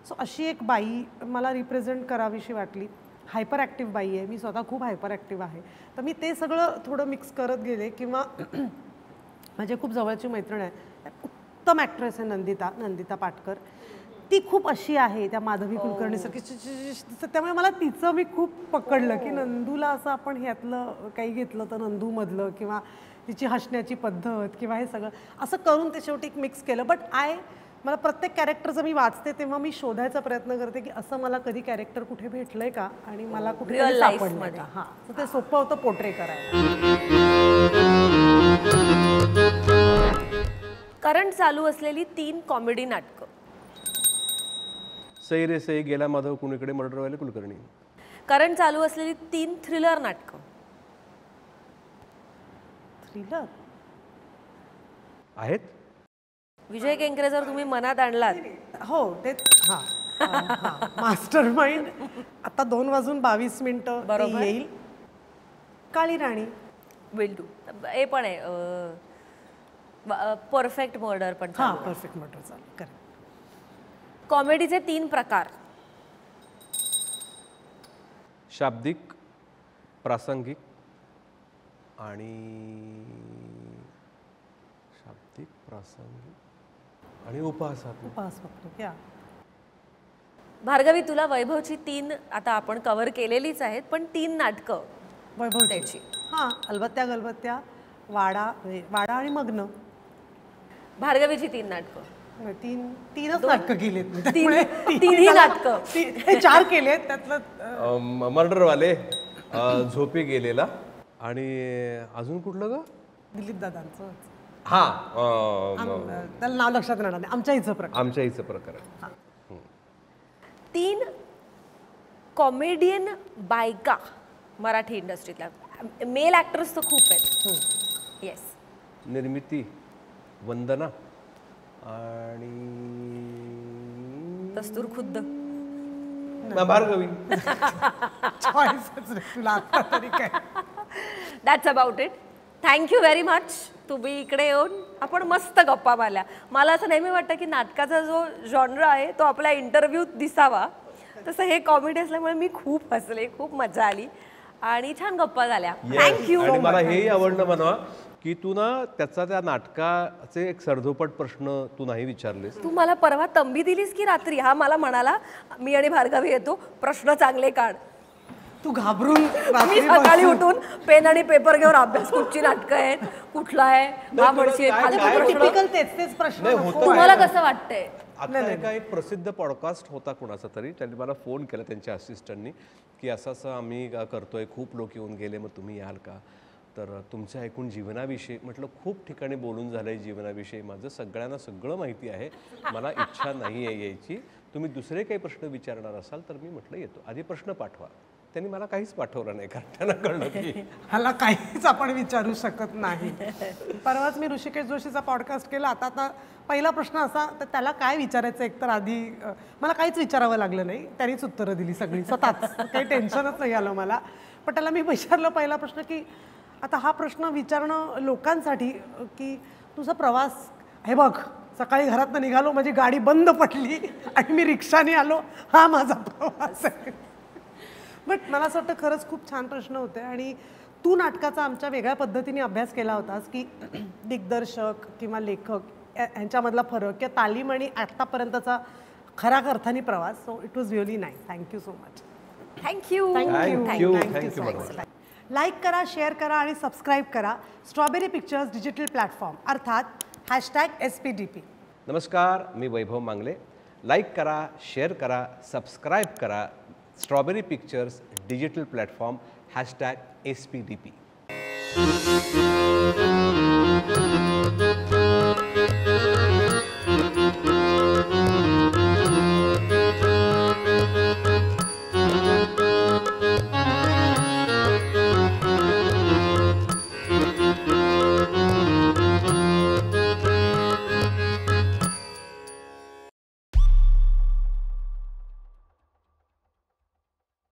सो अशी एक बाई मला रिप्रेझेंट करावीशी वाटली. हायपर ॲक्टिव्ह बाई आहे, मी स्वतः खूप हायपर ॲक्टिव्ह आहे. तर मी ते सगळं थोडं मिक्स करत गेले. किंवा माझी खूप जवळची मैत्रीण आहे, उत्तम ॲक्ट्रेस आहे नंदिता पाटकर. ती खूप अशी आहे त्या माधवी कुलकर्णीसारखी. त्यामुळे मला तिचं मी खूप पकडलं की नंदूला असं आपण ह्यातलं काही घेतलं तर नंदूमधलं किंवा तिची हसण्याची पद्धत किंवा हे सगळं असं करून ते शेवटी एक मिक्स केलं. बट मला प्रत्येक कॅरेक्टरचं मी वाचते तेव्हा मी शोधायचा प्रयत्न करते की असं मला कधी कॅरेक्टर कुठे भेटलंय का आणि मला कुठे सापडलंय का. हां, तर ते सोपं होतं पोर्ट्रे करायला. करंट चालू असलेली 3 कॉमेडी नाटकं. सई रे सई, गेला माधव कुणीकडे, मर्डर व्हायला कुलकर्णी. करंट चालू असलेली 3 थ्रिलर नाटकं. थ्रिलर आहेत. विजय केंकरे जर तुम्ही मनात आणलात. हो ते मास्टर माइंड. आता 2:22 बरोबर येईल. काळी राणी विल डू. हे पण आहे परफेक्ट मर्डर पण. हां, परफेक्ट मर्डर चालेल. करेक्ट. कॉमेडीचे 3 प्रकार. शाब्दिक, प्रासंगिक आणि शाब्दिक, प्रासंगिक आणि उपहासात्मक. या भार्गवी, तुला वैभवची 3 आता आपण कव्हर केलेलीच आहेत, पण 3 नाटकं वैभव त्याची. हां, अलबत्त्या गलबत्त्या, वाडा आणि मग्न. भार्गवीची 3 नाटकं. तीनच नाटकं केलेत. तिन्ही नाटकं. 4 केलेत त्यातलं मर्डरवाले, झोपी गेलेला आणि अजून कुठलं ग? दिलीप दादांचं. हा, त्याला नाव लक्षात राहणार नाही. आमच्या हिचं प्रकार. 3 कॉमेडियन बायका मराठी इंडस्ट्रीतल्या. मेल ॲक्टर्स तर खूप आहेत. येस. निर्मिती, वंदना आणि दस्तूर खुद्द. भार्गवी. तुला आता तरी काय. That's about it. Thank you very much. तुम्ही इकडे येऊन आपण मस्त गप्पा मारल्या. मला असं नेहमी वाटतं की नाटकाचा जो जॉनर आहे तो आपल्या इंटरव्ह्यूत दिसावा, तसं हे कॉमेडी असल्यामुळे मी खूप हसले, खूप मजा आली आणि छान गप्पा झाल्या. थँक्यू. आणि मला हेही आवडलं म्हणा की तू ना त्याचा त्या नाटकाचे एक सरधोपट प्रश्न तू नाही विचारलेस. तू मला परवा तंबी दिलीस की रात्री. हा मला म्हणाला मी आणि भार्गवी येतो, प्रश्न चांगले काढ. तू घाबरून मी सकाळी उठून पेन आणि पेपर घेऊन अभ्यास, कुठची नाटकं आहेत, कुठला आहे हा म्हणशील. तेच प्रश्न. तुम्हाला कसं वाटतंय? आता एका एक प्रसिद्ध पॉडकास्ट होता कुणाचा तरी, त्यांनी मला फोन केला त्यांच्या असिस्टंटनी की असं असं आम्ही करतोय, खूप लोक येऊन गेले, मग तुम्ही याल का? तर तुमच्या ऐकून जीवनाविषयी म्हटलं खूप ठिकाणी बोलून झालंय जीवनाविषयी माझं, सगळ्यांना सगळं माहिती आहे, मला इच्छा नाही आहे यायची, तुम्ही दुसरे काही प्रश्न विचारणार असाल तर मी म्हटलं येतो, आधी प्रश्न पाठवा. त्यांनी मला काहीच पाठवलं नाही, कारण त्यांना कळलं की ह्याला काहीच आपण विचारू शकत नाही. परवाच मी ऋषिकेश जोशीचा पॉडकास्ट केला. आता पहिला प्रश्न असा, तर त्याला काय विचारायचं, एकतर आधी मला काहीच विचारावं लागलं नाही, त्यांनीच उत्तरं दिली सगळी स्वतःच, काही टेन्शनच नाही आलं मला. पण त्याला मी विचारलं पहिला प्रश्न की आता हा प्रश्न विचारणं लोकांसाठी की तुझा प्रवास हे बघ, सकाळी घरातनं निघालो, माझी गाडी बंद पडली आणि मी रिक्षाने आलो, हा माझा प्रवास आहे. बट मला असं वाटतं खरंच खूप छान प्रश्न होते. आणि तू नाटकाचा आमच्या वेगळ्या पद्धतीने अभ्यास केला होतास की दिग्दर्शक किंवा लेखक यांच्यामधला फरक किंवा तालीम आणि आत्तापर्यंतचा खऱ्या अर्थाने प्रवास. So it was really nice. Thank you so much. Thank you. Thank you madam. Like करा, शेअर करा आणि सबस्क्राईब करा स्ट्रॉबेरी पिक्चर्स डिजिटल प्लॅटफॉर्म, अर्थात #SPDP. नमस्कार, मी वैभव मांगले. लाईक करा, शेअर करा, सबस्क्राईब करा strawberry pictures digital platform #SPDP.